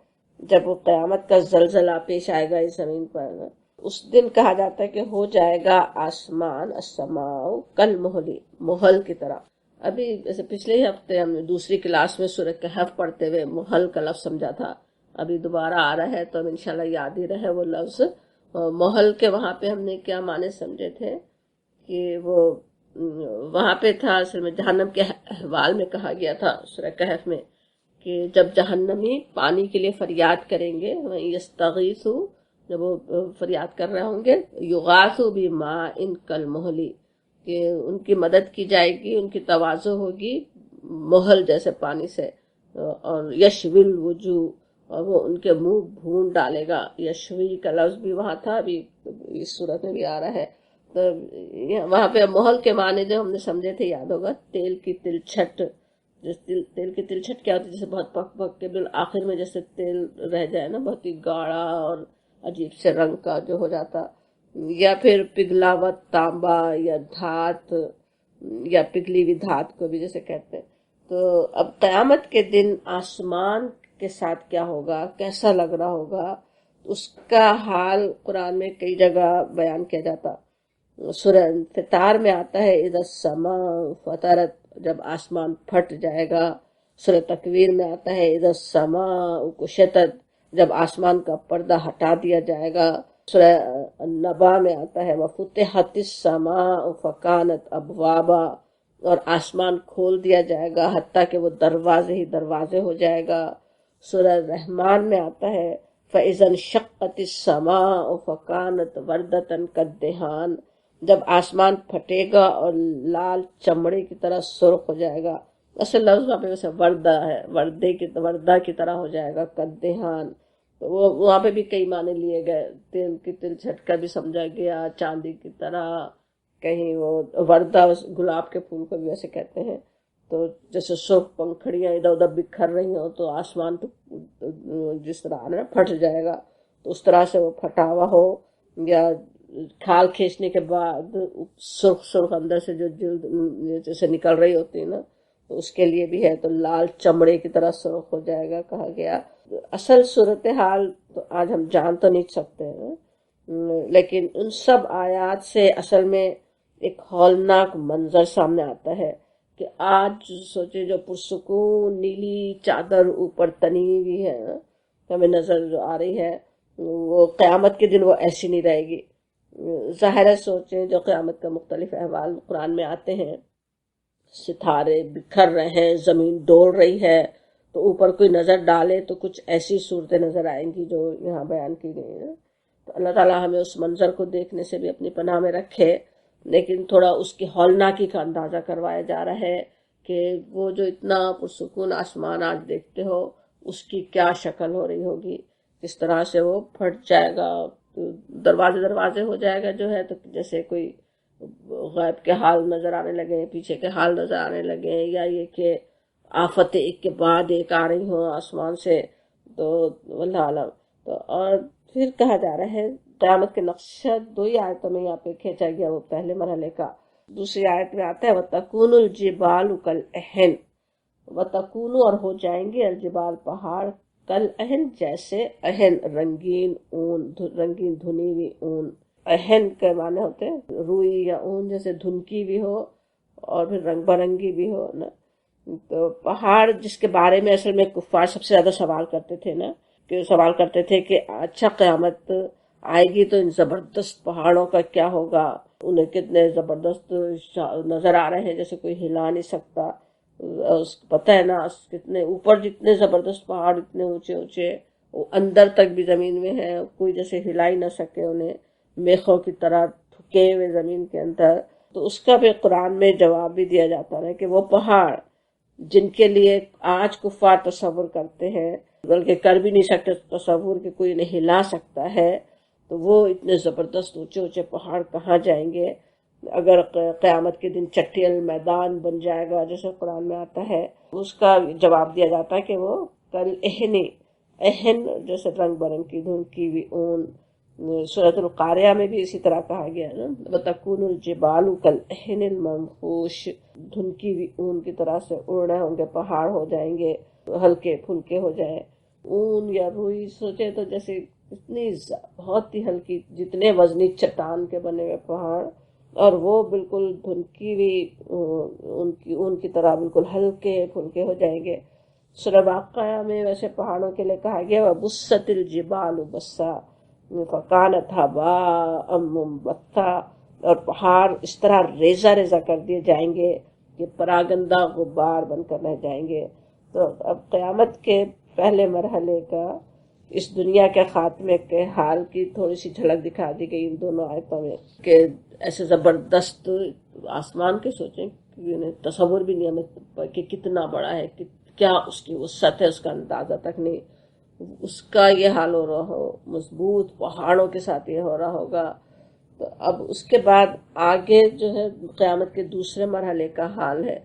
جب وہ قیامت کا زلزلہ پیش آئے گا اس زمین پر نا، اس دن کہا جاتا ہے کہ ہو جائے گا آسمان السماء کل مہلی، محل کی طرح۔ ابھی جیسے پچھلے ہی ہفتے ہم نے دوسری کلاس میں سورہ کہف پڑھتے ہوئے محل کا لفظ سمجھا تھا، ابھی دوبارہ آ رہا ہے تو اب انشاءاللہ یاد ہی رہے وہ لفظ۔ محل کے وہاں پہ ہم نے کیا معنی سمجھے تھے کہ وہ وہاں پہ تھا اصل میں جہنم کے احوال میں کہا گیا تھا سورہ کہف میں کہ جب جہنمی پانی کے لیے فریاد کریں گے، یستغیثوا، جب وہ فریاد کر رہے ہوں گے، یغاثوا بماء کالمہل، کہ ان کی مدد کی جائے گی، ان کی تواضع ہوگی محل جیسے پانی سے، اور یشوی الوجوہ، اور وہ ان کے منہ بھون ڈالے گا۔ یشوی کا لفظ بھی وہاں تھا، ابھی اس صورت میں بھی آ رہا ہے۔ تو وہاں پہ محل کے معنی جو ہم نے سمجھے تھے یاد ہوگا، تیل کی تلچھٹ۔ تیل کی تلچھٹ کیا ہوتی ہے؟ جیسے بہت پک پک کے بالآخر میں جیسے تیل رہ جائے نا، بہت ہی گاڑھا اور عجیب سے رنگ کا جو ہو جاتا، یا پھر پگھلا ہوا تانبا یا دھات، یا پگھلی ہوئی دھات کو بھی جیسے کہتے ہیں۔ تو اب قیامت کے دن آسمان کے ساتھ کیا ہوگا، کیسا لگ رہا ہوگا، اس کا حال قرآن میں کئی جگہ بیان کیا جاتا۔ سورہ انفطار میں آتا ہے اذا السماء فطرت، جب آسمان پھٹ جائے گا۔ سورہ تکویر میں آتا ہے اذا السماء کشطت، جب آسمان کا پردہ ہٹا دیا جائے گا۔ سورہ النبا میں آتا ہے وفتحت السماء فکانت ابوابا، اور آسمان کھول دیا جائے گا حتیٰ کہ وہ دروازے ہی دروازے ہو جائے گا۔ سورہ رحمان میں آتا ہے فَإِذَا انشَقَّتِ السَّمَاءُ فَكَانَتْ وَرْدَةً كَالدِّهَانِ، جب آسمان پھٹے گا اور لال چمڑے کی طرح سرخ ہو جائے گا۔ اصل لفظ وہاں پہ ویسے وردہ ہے، وردہ کی طرح ہو جائے گا، کدہان۔ تو وہ وہاں پہ بھی کئی معنی لیے گئے، تیل کی تل جھٹکا بھی سمجھا گیا، چاندی کی طرح، کہیں وہ وردہ گلاب کے پھول کو بھی ویسے کہتے ہیں۔ تو جیسے سرخ پنکھڑیاں ادھر ادھر بکھر رہی ہوں تو آسمان تو جس طرح نا پھٹ جائے گا، تو اس طرح سے وہ پھٹا ہوا ہو، یا کھال کھینچنے کے بعد سرخ سرخ اندر سے جو جلد جیسے نکل رہی ہوتی ہے نا، تو اس کے لیے بھی ہے، تو لال چمڑے کی طرح سرخ ہو جائے گا کہا گیا۔ اصل صورتحال تو آج ہم جان تو نہیں سکتے ہیں، لیکن ان سب آیات سے اصل میں ایک ہولناک منظر سامنے آتا ہے کہ آج سوچے جو پرسکون نیلی چادر اوپر تنی ہوئی ہے نا، ہمیں نظر جو آ رہی ہے، وہ قیامت کے دن وہ ایسی نہیں رہے گی۔ ظاہر ہے سوچیں جو قیامت کا مختلف احوال قرآن میں آتے ہیں، ستارے بکھر رہے ہیں، زمین ڈول رہی ہے، تو اوپر کوئی نظر ڈالے تو کچھ ایسی صورتیں نظر آئیں گی جو یہاں بیان کی گئی ہیں۔ تو اللہ تعالیٰ ہمیں اس منظر کو دیکھنے سے بھی اپنی پناہ میں رکھے، لیکن تھوڑا اس کی ہولناکی کا اندازہ کروایا جا رہا ہے کہ وہ جو اتنا پرسکون آسمان آج دیکھتے ہو، اس کی کیا شکل ہو رہی ہوگی، کس طرح سے وہ پھٹ جائے گا، دروازے ہو جائے گا جو ہے، تو جیسے کوئی غیب کے حال نظر آنے لگے، پیچھے کے حال نظر آنے لگے، یا یہ کہ آفتیں ایک کے بعد ایک آ رہی ہوں آسمان سے، تو واللہ عالم۔ تو اور پھر کہا جا رہا ہے قیامت کے نقشہ دو ہی آیتوں میں یہاں پہ کھینچا گیا، وہ پہلے مرحلے کا۔ دوسری آیت میں آتا ہے وَتَكُونُ الْجِبَالُ كَالْعِهْنِ، وَتَكُونُ اور ہو جائیں گے الجبال پہاڑ، کالعہن جیسے عہن، رنگین اون، رنگین دھنی ہوئی اون۔ عہن کے معنی ہوتے ہیں روئی یا اون جیسے دھنکی بھی ہو اور پھر رنگ برنگی بھی ہو نا۔ تو پہاڑ جس کے بارے میں اصل میں کفار سب سے زیادہ سوال کرتے تھے نا، کہ سوال کرتے تھے کہ اچھا قیامت آئے گی تو ان زبردست پہاڑوں کا کیا ہوگا، انہیں کتنے زبردست نظر آ رہے ہیں جیسے کوئی ہلا نہیں سکتا، پتہ ہے نا کتنے اوپر، جتنے زبردست پہاڑ اتنے اونچے اونچے، وہ اندر تک بھی زمین میں ہیں، کوئی جیسے ہلا ہی نہ سکے انہیں، میخوں کی طرح تھکے ہوئے زمین کے اندر۔ تو اس کا بھی قرآن میں جواب بھی دیا جاتا ہے کہ وہ پہاڑ جن کے لیے آج کفار تصور کرتے ہیں، بلکہ کر بھی نہیں سکتے تصور کہ کوئی انہیں ہلا سکتا ہے، تو وہ اتنے زبردست اونچے اونچے پہاڑ کہاں جائیں گے؟ اگر قیامت کے دن چٹیل میدان بن جائے گا جیسے قرآن میں آتا ہے، اس کا جواب دیا جاتا ہے کہ وہ کل اہن جیسے رنگ برنگ کی دھنکی ہوئی اون. سورۃ القاریہ میں بھی اسی طرح کہا گیا ہے نا، وَتَكُونُ الْجِبَالُ كَالْعِهْنِ الْمَنْفُوشِ، دھنکی ہوئی اون کی طرح سے اڑ رہے ہوں گے، پہاڑ ہو جائیں گے، ہلکے پھلکے ہو جائیں. اون یا روئی سوچے تو جیسے اتنی بہت ہی ہلکی، جتنے وزنی چٹان کے بنے ہوئے پہاڑ، اور وہ بالکل دھنکی ہوئی ان کی طرح بالکل ہلکے پھلکے ہو جائیں گے. سورہ واقعہ میں ویسے پہاڑوں کے لیے کہا گیا وَبُسَّتِ الْجِبَالُ بَسًّا فَكَانَتْ هَبَاءً مُنبَثًّا، اور پہاڑ اس طرح ریزہ ریزہ کر دیے جائیں گے کہ پراگندہ غبار بن کر رہ جائیں گے. تو اب قیامت کے پہلے مرحلے کا اس دنیا کے خاتمے کے حال کی تھوڑی سی جھلک دکھا دی گئی ان دونوں آیتوں میں، کہ ایسے زبردست آسمان کے سوچیں تصور بھی نہیں ہمیں کہ کتنا بڑا ہے، کیا اس کی وسعت ہے، اس کا اندازہ تک نہیں. اس کا یہ حال ہو رہا ہو، مضبوط پہاڑوں کے ساتھ یہ ہو رہا ہوگا. تو اب اس کے بعد آگے جو ہے قیامت کے دوسرے مرحلے کا حال ہے،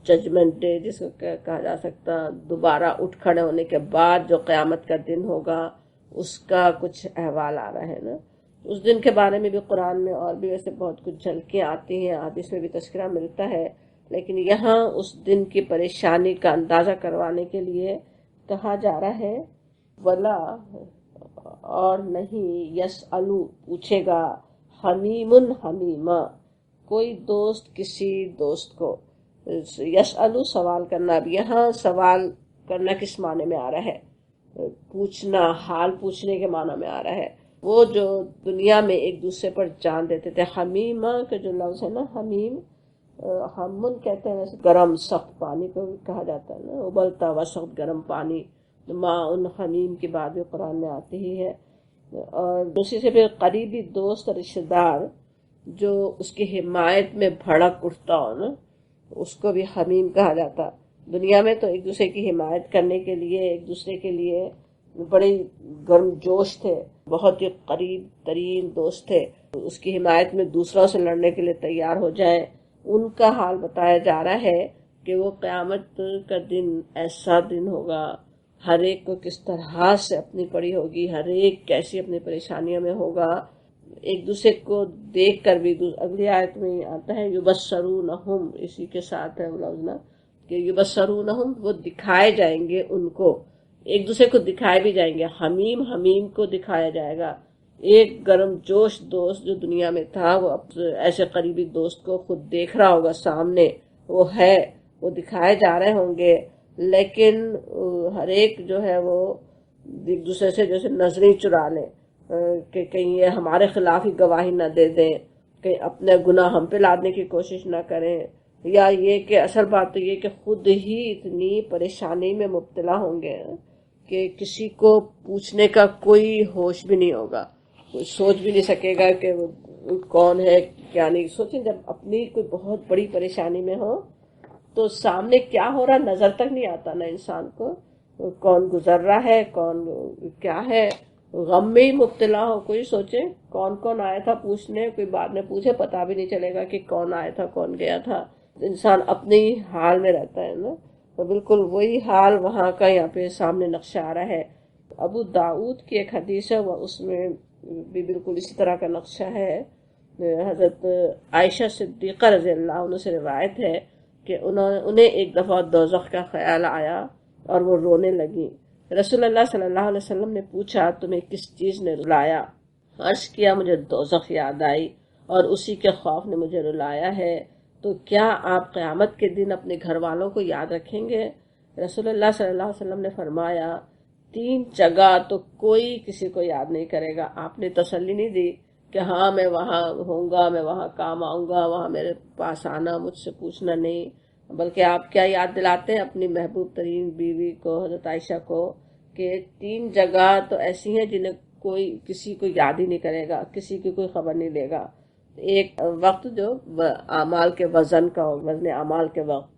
ججمنٹ ڈے جس کو کہا جا سکتا، دوبارہ اٹھ کھڑے ہونے کے بعد جو قیامت کا دن ہوگا اس کا کچھ احوال آ رہا ہے نا. اس دن کے بارے میں بھی قرآن میں اور بھی ویسے بہت کچھ جھلکیاں آتی ہیں، حدیث میں بھی تذکرہ ملتا ہے، لیکن یہاں اس دن کی پریشانی کا اندازہ کروانے کے لیے کہا جا رہا ہے ولا، اور نہیں، یسألو پوچھے گا، حمیم حمیما، کوئی دوست کسی دوست کو. یسألو سوال کرنا، اب یہاں سوال کرنا کس معنی میں آ رہا ہے؟ پوچھنا، حال پوچھنے کے معنی میں آ رہا ہے. وہ جو دنیا میں ایک دوسرے پر جان دیتے تھے، حمیمہ کا جو لفظ ہے نا، حمیم ہمن کہتے ہیں، ویسے گرم سخت پانی کو کہا جاتا ہے نا، ابلتا ہوا سخت گرم پانی، ماء حمیم کی بات بھی قرآن میں آتی ہی ہے. اور دوسری سے بھی قریبی دوست اور رشتہ دار جو اس کی حمایت میں بھڑک اٹھتا ہو نا، اس کو بھی حمیم کہا جاتا. دنیا میں تو ایک دوسرے کی حمایت کرنے کے لیے ایک دوسرے کے لیے بڑے گرم جوش تھے، بہت ہی قریب ترین دوست تھے، اس کی حمایت میں دوسروں سے لڑنے کے لیے تیار ہو جائیں. ان کا حال بتایا جا رہا ہے کہ وہ قیامت کا دن ایسا دن ہوگا، ہر ایک کو کس طرح سے اپنی پڑی ہوگی، ہر ایک کیسی اپنی پریشانیوں میں ہوگا. ایک دوسرے کو دیکھ کر بھی، اگلی آیت میں آتا ہے یبصرونہم، اسی کے ساتھ ہے لفظ کہ یبصرونہم، وہ دکھائے جائیں گے ان کو، ایک دوسرے کو دکھائے بھی جائیں گے. حمیم کو دکھایا جائے گا. ایک گرم جوش دوست جو دنیا میں تھا، وہ ایسے قریبی دوست کو خود دیکھ رہا ہوگا سامنے، وہ ہے، وہ دکھائے جا رہے ہوں گے، لیکن ہر ایک جو ہے وہ ایک دوسرے سے جیسے نظریں چرا لیں کہ کہیں یہ ہمارے خلاف ہی گواہی نہ دے دیں، کہیں اپنے گناہ ہم پہ لادنے کی کوشش نہ کریں، یا یہ کہ اصل بات تو یہ کہ خود ہی اتنی پریشانی میں مبتلا ہوں گے کہ کسی کو پوچھنے کا کوئی ہوش بھی نہیں ہوگا، کوئی سوچ بھی نہیں سکے گا کہ وہ کون ہے کیا نہیں. سوچیں جب اپنی کوئی بہت بڑی پریشانی میں ہو تو سامنے کیا ہو رہا نظر تک نہیں آتا نا انسان کو، کون گزر رہا ہے، کون کیا ہے، غم میں ہی مبتلا ہو. کوئی سوچے کون کون آیا تھا پوچھنے، کوئی بعد میں پوچھے پتا بھی نہیں چلے گا کہ کون آیا تھا کون گیا تھا. انسان اپنے ہی حال میں رہتا ہے نا. تو بالکل وہی حال وہاں کا یہاں پہ سامنے نقشہ آ رہا ہے. ابو داؤد کی ایک حدیث ہے، وہ اس میں بھی بالکل اسی طرح کا نقشہ ہے. حضرت عائشہ صدیقہ رضی اللہ عنہ سے روایت ہے کہ انہیں ایک دفعہ دوزخ کا خیال آیا اور وہ رونے لگی. رسول اللہ صلی اللہ علیہ وسلم نے پوچھا تمہیں کس چیز نے رلایا؟ عرض کیا مجھے دوزخ یاد آئی اور اسی کے خوف نے مجھے رلایا ہے. تو کیا آپ قیامت کے دن اپنے گھر والوں کو یاد رکھیں گے؟ رسول اللہ صلی اللہ علیہ وسلم نے فرمایا 3 جگہ تو کوئی کسی کو یاد نہیں کرے گا. آپ نے تسلی نہیں دی کہ ہاں میں وہاں ہوں گا، میں وہاں کام آؤں گا، وہاں میرے پاس آنا، مجھ سے پوچھنا نہیں، بلکہ آپ کیا یاد دلاتے ہیں اپنی محبوب ترین بیوی کو، حضرت عائشہ کو، کہ 3 جگہ تو ایسی ہیں جنہیں کوئی کسی کو یاد ہی نہیں کرے گا، کسی کی کوئی خبر نہیں لے گا. ایک وقت جو اعمال کے وزن کا ہو، وزن اعمال کے وقت،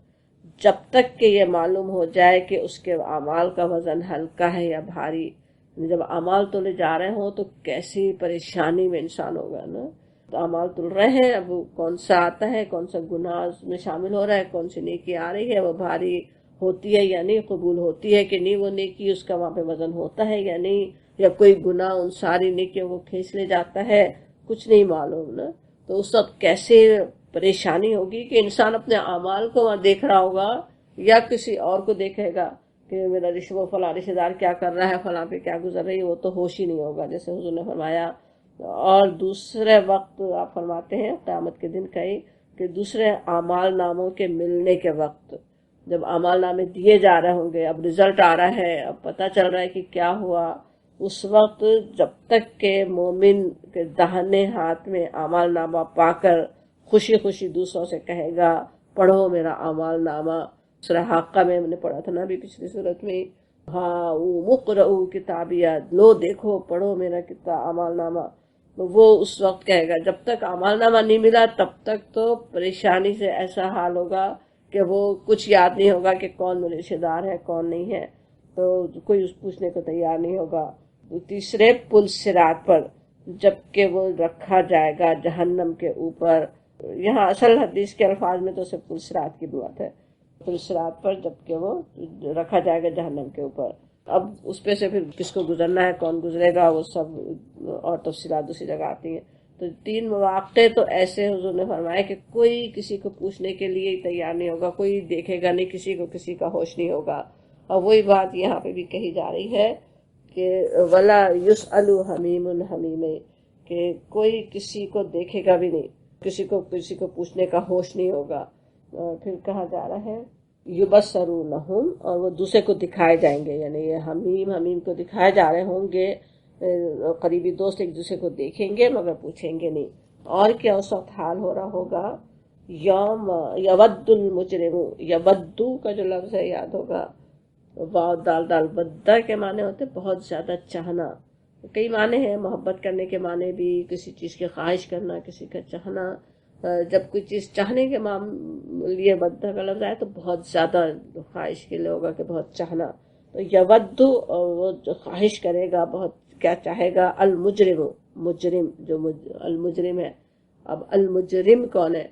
جب تک کہ یہ معلوم ہو جائے کہ اس کے اعمال کا وزن ہلکا ہے یا بھاری، جب اعمال تولے جا رہے ہوں تو کیسی پریشانی میں انسان ہوگا نا. تو اعمال تل رہے ہیں، اب وہ کون سا آتا ہے، کون سا گناہ اس میں شامل ہو رہا ہے، کون سی نیکی آ رہی ہے، وہ بھاری ہوتی ہے یا نہیں، قبول ہوتی ہے کہ نہیں وہ نیکی، اس کا وہاں پہ وزن ہوتا ہے یا نہیں، یا کوئی گناہ ان ساری نیکیوں کو کھینچ لے جاتا ہے، کچھ نہیں معلوم نا. تو اس وقت کیسے پریشانی ہوگی کہ انسان اپنے اعمال کو وہاں دیکھ رہا ہوگا یا کسی اور کو دیکھے گا کہ میرا فلاں رشتہ دار کیا کر رہا ہے، فلاں پہ کیا گزر رہی ہے، وہ تو ہوش ہی نہیں ہوگا جیسے حضور نے فرمایا. اور دوسرے وقت آپ فرماتے ہیں قیامت کے دن کئی کہ دوسرے اعمال ناموں کے ملنے کے وقت جب اعمال نامے دیے جا رہے ہوں گے، اب رزلٹ آ رہا ہے، اب پتہ چل رہا ہے کہ کیا ہوا، اس وقت جب تک کہ مومن کے داہنے ہاتھ میں اعمال نامہ پا کر خوشی خوشی دوسروں سے کہے گا پڑھو میرا اعمال نامہ. سورہ حاقہ میں ہم نے پڑھا تھا نا ابھی پچھلی صورت میں، ہاں مقرؤ کتابیہ، لو دیکھو پڑھو میرا اعمال نامہ. وہ اس وقت کہے گا. جب تک اعمال نامہ نہیں ملا تب تک تو پریشانی سے ایسا حال ہوگا کہ وہ کچھ یاد نہیں ہوگا کہ کون میرے رشتہ دار ہے کون نہیں ہے، تو کوئی اس پوچھنے کو تیار نہیں ہوگا. تیسرے پل صراط پر جب کہ وہ رکھا جائے گا جہنم کے اوپر، یہاں اصل حدیث کے الفاظ میں تو صرف پل صراط کی بات ہے، پل صراط پر جب کہ وہ رکھا جائے گا جہنم کے اوپر. اب اس پہ سے پھر کس کو گزرنا ہے، کون گزرے گا، وہ سب اور تفصیلات دوسری جگہ آتی ہیں. تو 3 مواقع تو ایسے حضور نے فرمایا کہ کوئی کسی کو پوچھنے کے لیے تیار نہیں ہوگا، کوئی دیکھے گا نہیں، کسی کو کسی کا ہوش نہیں ہوگا. اور وہی بات یہاں پہ بھی کہی جا رہی ہے کہ ولا یسأل حمیم حمیم، کہ کوئی کسی کو دیکھے گا بھی نہیں، کسی کو پوچھنے کا ہوش نہیں ہوگا. پھر کہا جا رہا ہے یبصرونہم، اور وہ دوسرے کو دکھائے جائیں گے، یعنی یہ حمیم کو دکھائے جا رہے ہوں گے. قریبی دوست ایک دوسرے کو دیکھیں گے مگر پوچھیں گے نہیں. اور کیا اس وقت حال ہو رہا ہوگا، یوم یود المجرم، یودو کا جو لفظ ہے یاد ہوگا، واو دال دال بدہ کے معنی ہوتے بہت زیادہ چاہنا. کئی معنی ہیں، محبت کرنے کے معنی بھی، کسی چیز کی خواہش کرنا، کسی کا چاہنا. جب کوئی چیز چاہنے کے لیے بدہ کا لفظ آئے تو بہت زیادہ خواہش کے لیے ہوگا کہ بہت چاہنا. تو یودو، وہ جو خواہش کرے گا، بہت کیا چاہے گا، المجرم، مجرم جو المجرم ہے. اب المجرم کون ہے؟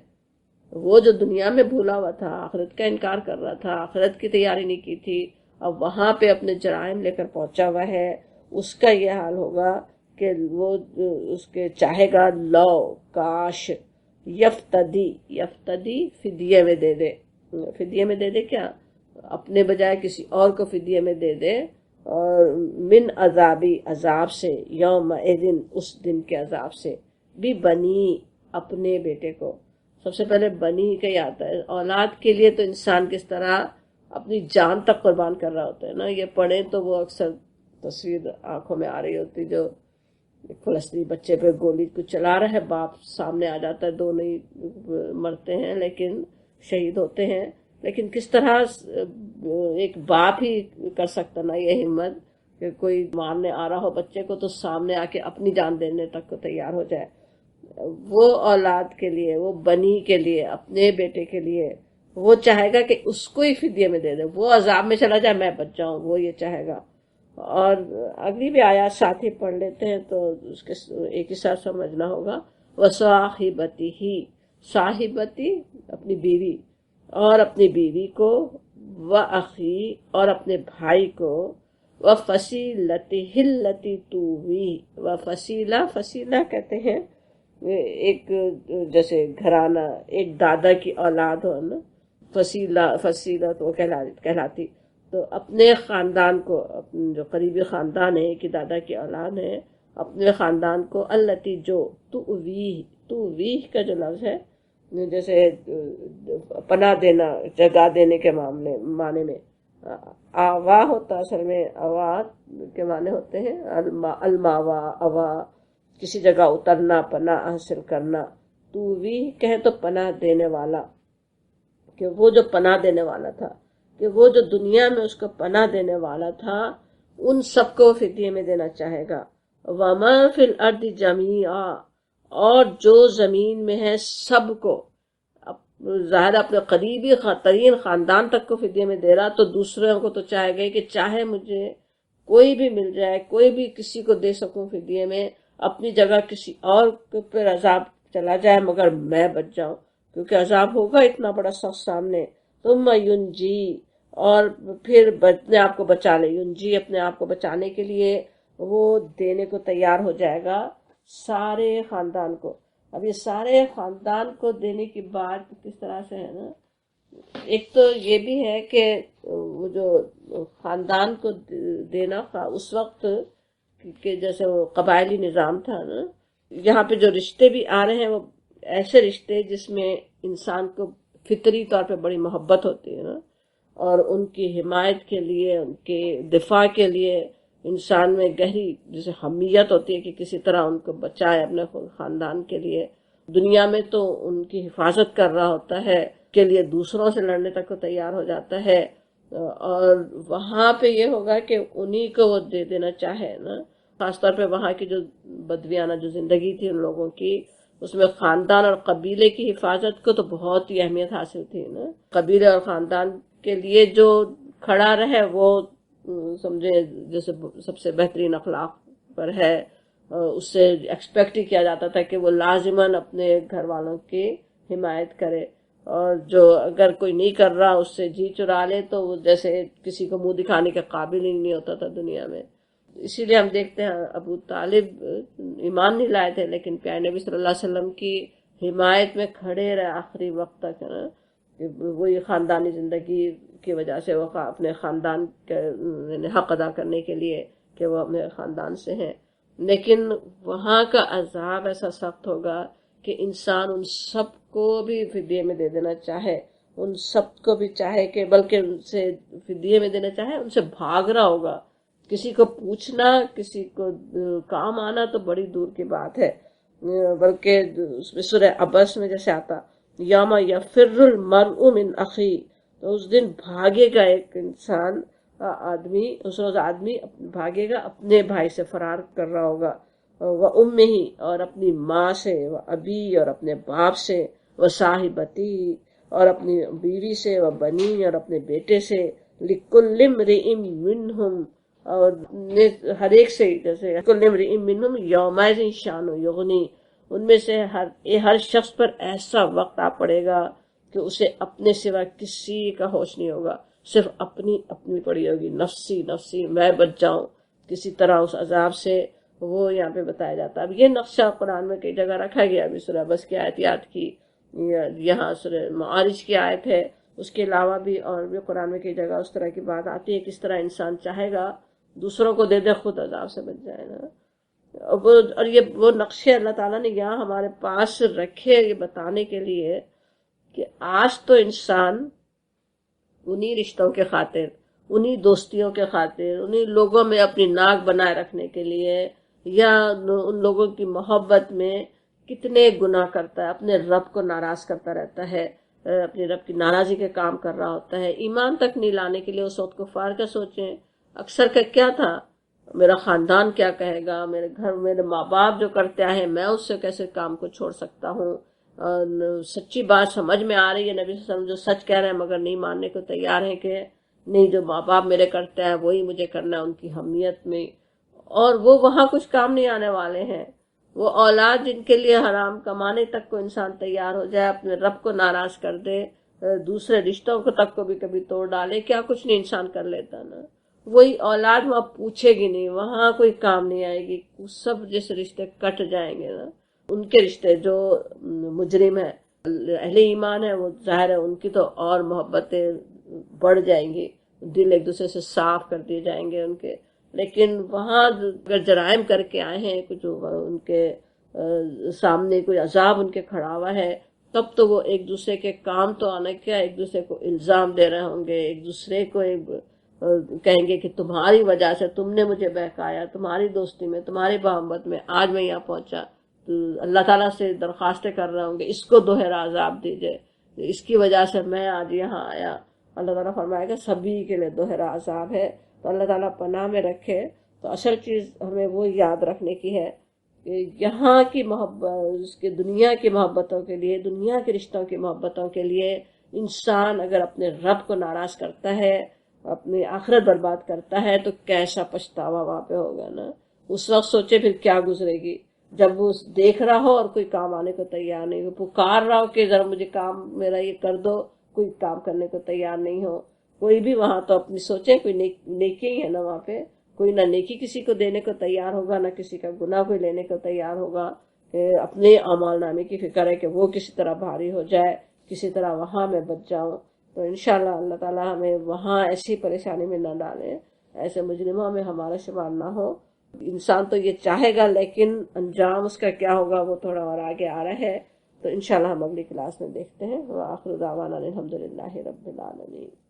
وہ جو دنیا میں بھولا ہوا تھا، آخرت کا انکار کر رہا تھا، آخرت کی تیاری نہیں کی تھی، اب وہاں پہ اپنے جرائم لے کر پہنچا ہوا ہے. اس کا یہ حال ہوگا کہ وہ اس کے چاہے گا لو کاش، یفتدی فدیے میں دے دے. فدیے میں دے دے کیا؟ اپنے بجائے کسی اور کو فدیے میں دے دے. اور من عذابی، عذاب سے، یوم اذن، اس دن کے عذاب سے، بھی بنی، اپنے بیٹے کو. سب سے پہلے بنی کا ہی آتا ہے. اولاد کے لیے تو انسان کس طرح اپنی جان تک قربان کر رہا ہوتا ہے نا. یہ پڑھیں تو وہ اکثر تصویر آنکھوں میں آ رہی ہوتی، جو فلسطینی بچے پہ گولی کچھ چلا رہا ہے، باپ سامنے آ جاتا ہے، دو نہیں مرتے ہیں لیکن شہید ہوتے ہیں. لیکن کس طرح ایک باپ ہی کر سکتا نا یہ ہمت کہ کوئی مارنے آ رہا ہو بچے کو تو سامنے آ کے اپنی جان دینے تک کو تیار ہو جائے. وہ اولاد کے لیے، وہ بنی کے لیے، اپنے بیٹے کے لیے وہ چاہے گا کہ اس کو ہی فدیے میں دے دے، وہ عذاب میں چلا جائے میں بچ جاؤں، وہ یہ چاہے گا. اور اگلی بھی آیات ساتھ ہی پڑھ لیتے ہیں تو اس کے ایک ہی ساتھ سمجھنا ہوگا. وصاحبتی ہی، صاحبتی اپنی بیوی، اور اپنی بیوی کو، واخی اور اپنے بھائی کو، وفصیلتہ التی تؤوی، وفصیلہ، فصیلہ کہتے ہیں ایک جیسے گھرانہ، ایک دادا کی اولاد ہو نا، فصیلہ تو کہلاتی. تو اپنے خاندان کو، جو قریبی خاندان ہے کہ دادا کی اولاد ہے، اپنے خاندان کو، التی جو، توویہ کا جو لفظ ہے جیسے پناہ دینا، جگہ دینے کے معنی میں. آوا ہوتا اصل میں، آوا کے معنی ہوتے ہیں الماوا، آوا کسی جگہ اترنا، پناہ حاصل کرنا. توویہ کہیں تو پناہ دینے والا، کہ وہ جو پناہ دینے والا تھا، کہ وہ جو دنیا میں اس کو پناہ دینے والا تھا، ان سب کو فدیے میں دینا چاہے گا. وَمَا فِي الْأَرْضِ جَمِيعًا، اور جو زمین میں ہے سب کو. ظاہر اپنے قریبی ترین خاندان تک کو فدیے میں دے رہا، تو دوسروں کو تو چاہے گا کہ چاہے مجھے کوئی بھی مل جائے، کوئی بھی کسی کو دے سکوں فدیے میں، اپنی جگہ کسی اور کے پر عذاب چلا جائے مگر میں بچ جاؤں، کیونکہ عذاب ہوگا اتنا بڑا سخت سامنے۔ ثم ینجی، اور پھر اپنے آپ کو بچا لے، ینجی اپنے آپ کو بچانے کے لیے وہ دینے کو تیار ہو جائے گا سارے خاندان کو۔ اب یہ سارے خاندان کو دینے کی بات کس طرح سے ہے نا، ایک تو یہ بھی ہے کہ وہ جو خاندان کو دینا اس وقت کہ جیسے وہ قبائلی نظام تھا نا، یہاں پہ جو رشتے بھی آ رہے ہیں وہ ایسے رشتے جس میں انسان کو فطری طور پہ بڑی محبت ہوتی ہے نا، اور ان کی حمایت کے لیے، ان کے دفاع کے لیے انسان میں گہری جیسے حمیت ہوتی ہے کہ کسی طرح ان کو بچائے اپنے خاندان کے لیے۔ دنیا میں تو ان کی حفاظت کر رہا ہوتا ہے، کے لیے دوسروں سے لڑنے تک کو تیار ہو جاتا ہے، اور وہاں پہ یہ ہوگا کہ انہی کو وہ دے دینا چاہے نا، خاص طور پہ وہاں کی جو بدویانہ جو زندگی تھی ان لوگوں کی، اس میں خاندان اور قبیلے کی حفاظت کو تو بہت ہی اہمیت حاصل تھی نا۔ قبیلے اور خاندان کے لیے جو کھڑا رہے وہ سمجھے جیسے سب سے بہترین اخلاق پر ہے، اس سے ایکسپیکٹ ہی کیا جاتا تھا کہ وہ لازماً اپنے گھر والوں کی حمایت کرے، اور جو اگر کوئی نہیں کر رہا اس سے جی چرا لے تو وہ جیسے کسی کو منہ دکھانے کے قابل ہی نہیں ہوتا تھا دنیا میں۔ اسی لیے ہم دیکھتے ہیں ابو طالب ایمان نہیں لائے تھے لیکن پیارے نبی صلی اللہ علیہ وسلم کی حمایت میں کھڑے رہے آخری وقت تک، ہے نا، کہ وہی خاندانی زندگی کی وجہ سے وہ اپنے خاندان کے حق ادا کرنے کے لیے کہ وہ اپنے خاندان سے ہیں۔ لیکن وہاں کا عذاب ایسا سخت ہوگا کہ انسان ان سب کو بھی فدیے میں دے دینا چاہے، ان سب کو بھی چاہے کہ بلکہ ان سے فدیے میں دینا چاہے، ان سے بھاگ رہا ہوگا۔ کسی کو پوچھنا، کسی کو کام آنا تو بڑی دور کی بات ہے، بلکہ اس میں سورہ عبس میں جیسے آتا یوم یفر المرء من اخی، تو اس دن بھاگے گا ایک انسان، آدمی اس روز آدمی بھاگے گا اپنے بھائی سے، فرار کر رہا ہوگا، وہ امہ، اور اپنی ماں سے، وہ ابی، اور اپنے باپ سے، وہ صاحبتی، اور اپنی بیوی سے، وہ بنی، اور اپنے بیٹے سے، لکل امرئ منہم، اور ہر ایک سے، جیسے لکل امرئ منہم یومئذ شان یغنی، ان میں سے ہر شخص پر ایسا وقت آ پڑے گا کہ اسے اپنے سوا کسی کا ہوش نہیں ہوگا، صرف اپنی پڑی ہوگی، نفسی نفسی، میں بچ جاؤں کسی طرح اس عذاب سے، وہ یہاں پہ بتایا جاتا ہے۔ اب یہ نقشہ قرآن میں کئی جگہ رکھا گیا، ابھی سورہ بس کی آیت یاد کی، یہاں سورہ معارج کی آیت ہے، اس کے علاوہ بھی اور بھی قرآن میں کئی جگہ اس طرح کی بات آتی ہے، کس طرح انسان چاہے گا دوسروں کو دے دے، خود عذاب سے بچ جائے نا۔ اور یہ وہ نقشے اللہ تعالیٰ نے یہاں ہمارے پاس رکھے یہ بتانے کے لیے کہ آج تو انسان انہی رشتوں کے خاطر، انہی دوستیوں کے خاطر، انہی لوگوں میں اپنی ناک بنائے رکھنے کے لیے یا ان لوگوں کی محبت میں کتنے گناہ کرتا ہے، اپنے رب کو ناراض کرتا رہتا ہے، اپنے رب کی ناراضی کے کام کر رہا ہوتا ہے۔ ایمان تک نہیں لانے کے لیے اس وقت کفار کا سوچیں، اکثر کا کیا تھا، میرا خاندان کیا کہے گا، میرے گھر میرے ماں باپ جو کرتے آئے ہیں میں اس سے کیسے کام کو چھوڑ سکتا ہوں۔ سچی بات سمجھ میں آ رہی ہے، نبی صلی اللہ علیہ وسلم جو سچ کہہ رہے ہیں مگر نہیں ماننے کو تیار ہیں کہ نہیں، جو ماں باپ میرے کرتے ہیں وہی مجھے کرنا ہے، ان کی حمیت میں، اور وہ وہاں کچھ کام نہیں آنے والے ہیں۔ وہ اولاد جن کے لیے حرام کمانے تک کو انسان تیار ہو جائے، اپنے رب کو ناراض کر دے، دوسرے رشتوں کو تک کو بھی کبھی توڑ ڈالے، کیا کچھ نہیں انسان کر لیتا نا، وہی اولاد وہاں پوچھے گی نہیں، وہاں کوئی کام نہیں آئے گی، سب جیسے رشتے کٹ جائیں گے نا، ان کے رشتے جو مجرم ہیں، اہل ایمان ہے، وہ ظاہر ہے ان کی تو اور محبتیں بڑھ جائیں گی، دل ایک دوسرے سے صاف کر دیے جائیں گے ان کے، لیکن وہاں اگر جرائم کر کے آئے ہیں، کچھ ان کے سامنے کوئی عذاب ان کے کھڑا ہوا ہے، تب تو وہ ایک دوسرے کے کام تو آنا کیا، ایک دوسرے کو الزام دے رہے ہوں گے، ایک دوسرے کو کہیں گے کہ تمہاری وجہ سے تم نے مجھے بہکایا، تمہاری دوستی میں، تمہاری محبت میں آج میں یہاں پہنچا، تو اللہ تعالیٰ سے درخواستیں کر رہے ہوں گے اس کو دوہرا عذاب دیجئے، اس کی وجہ سے میں آج یہاں آیا۔ اللہ تعالیٰ فرمائے گا سبھی کے لیے دوہرا عذاب ہے، تو اللہ تعالیٰ پناہ میں رکھے۔ تو اصل چیز ہمیں وہ یاد رکھنے کی ہے کہ یہاں کی محبت، اس کے دنیا کی محبتوں کے لیے، دنیا کے رشتوں کی محبتوں کے لیے انسان اگر اپنے رب کو ناراض کرتا ہے اپنی آخرت برباد کرتا ہے تو کیسا پچھتاوا وہاں پہ ہوگا نا. اس وقت سوچے پھر کیا گزرے گی جب وہ دیکھ رہا ہو اور کوئی کام آنے کو تیار نہیں ہو، پکار رہا ہو کہ ذرا مجھے کام میرا یہ کر دو، کوئی کام کرنے کو تیار نہیں ہو. کوئی بھی وہاں تو اپنی سوچے کوئی نیکی ہی ہے نا وہاں پہ، کوئی نہ نیکی کسی کو دینے کو تیار ہوگا، نہ کسی کا گناہ کوئی لینے کو تیار ہوگا. کہ اپنے اعمال نامے کی فکر ہے کہ وہ کسی طرح بھاری ہو جائے، کسی طرح وہاں میں بچ جاؤں. تو انشاءاللہ اللہ تعالیٰ ہمیں وہاں ایسی پریشانی میں نہ ڈالیں، ایسے مجرموں میں ہمارا شمار نہ ہو. انسان تو یہ چاہے گا لیکن انجام اس کا کیا ہوگا وہ تھوڑا اور آگے آ رہا ہے. تو انشاءاللہ ہم اگلی کلاس میں دیکھتے ہیں. وآخر دعوانا الحمدللہ رب العالمین.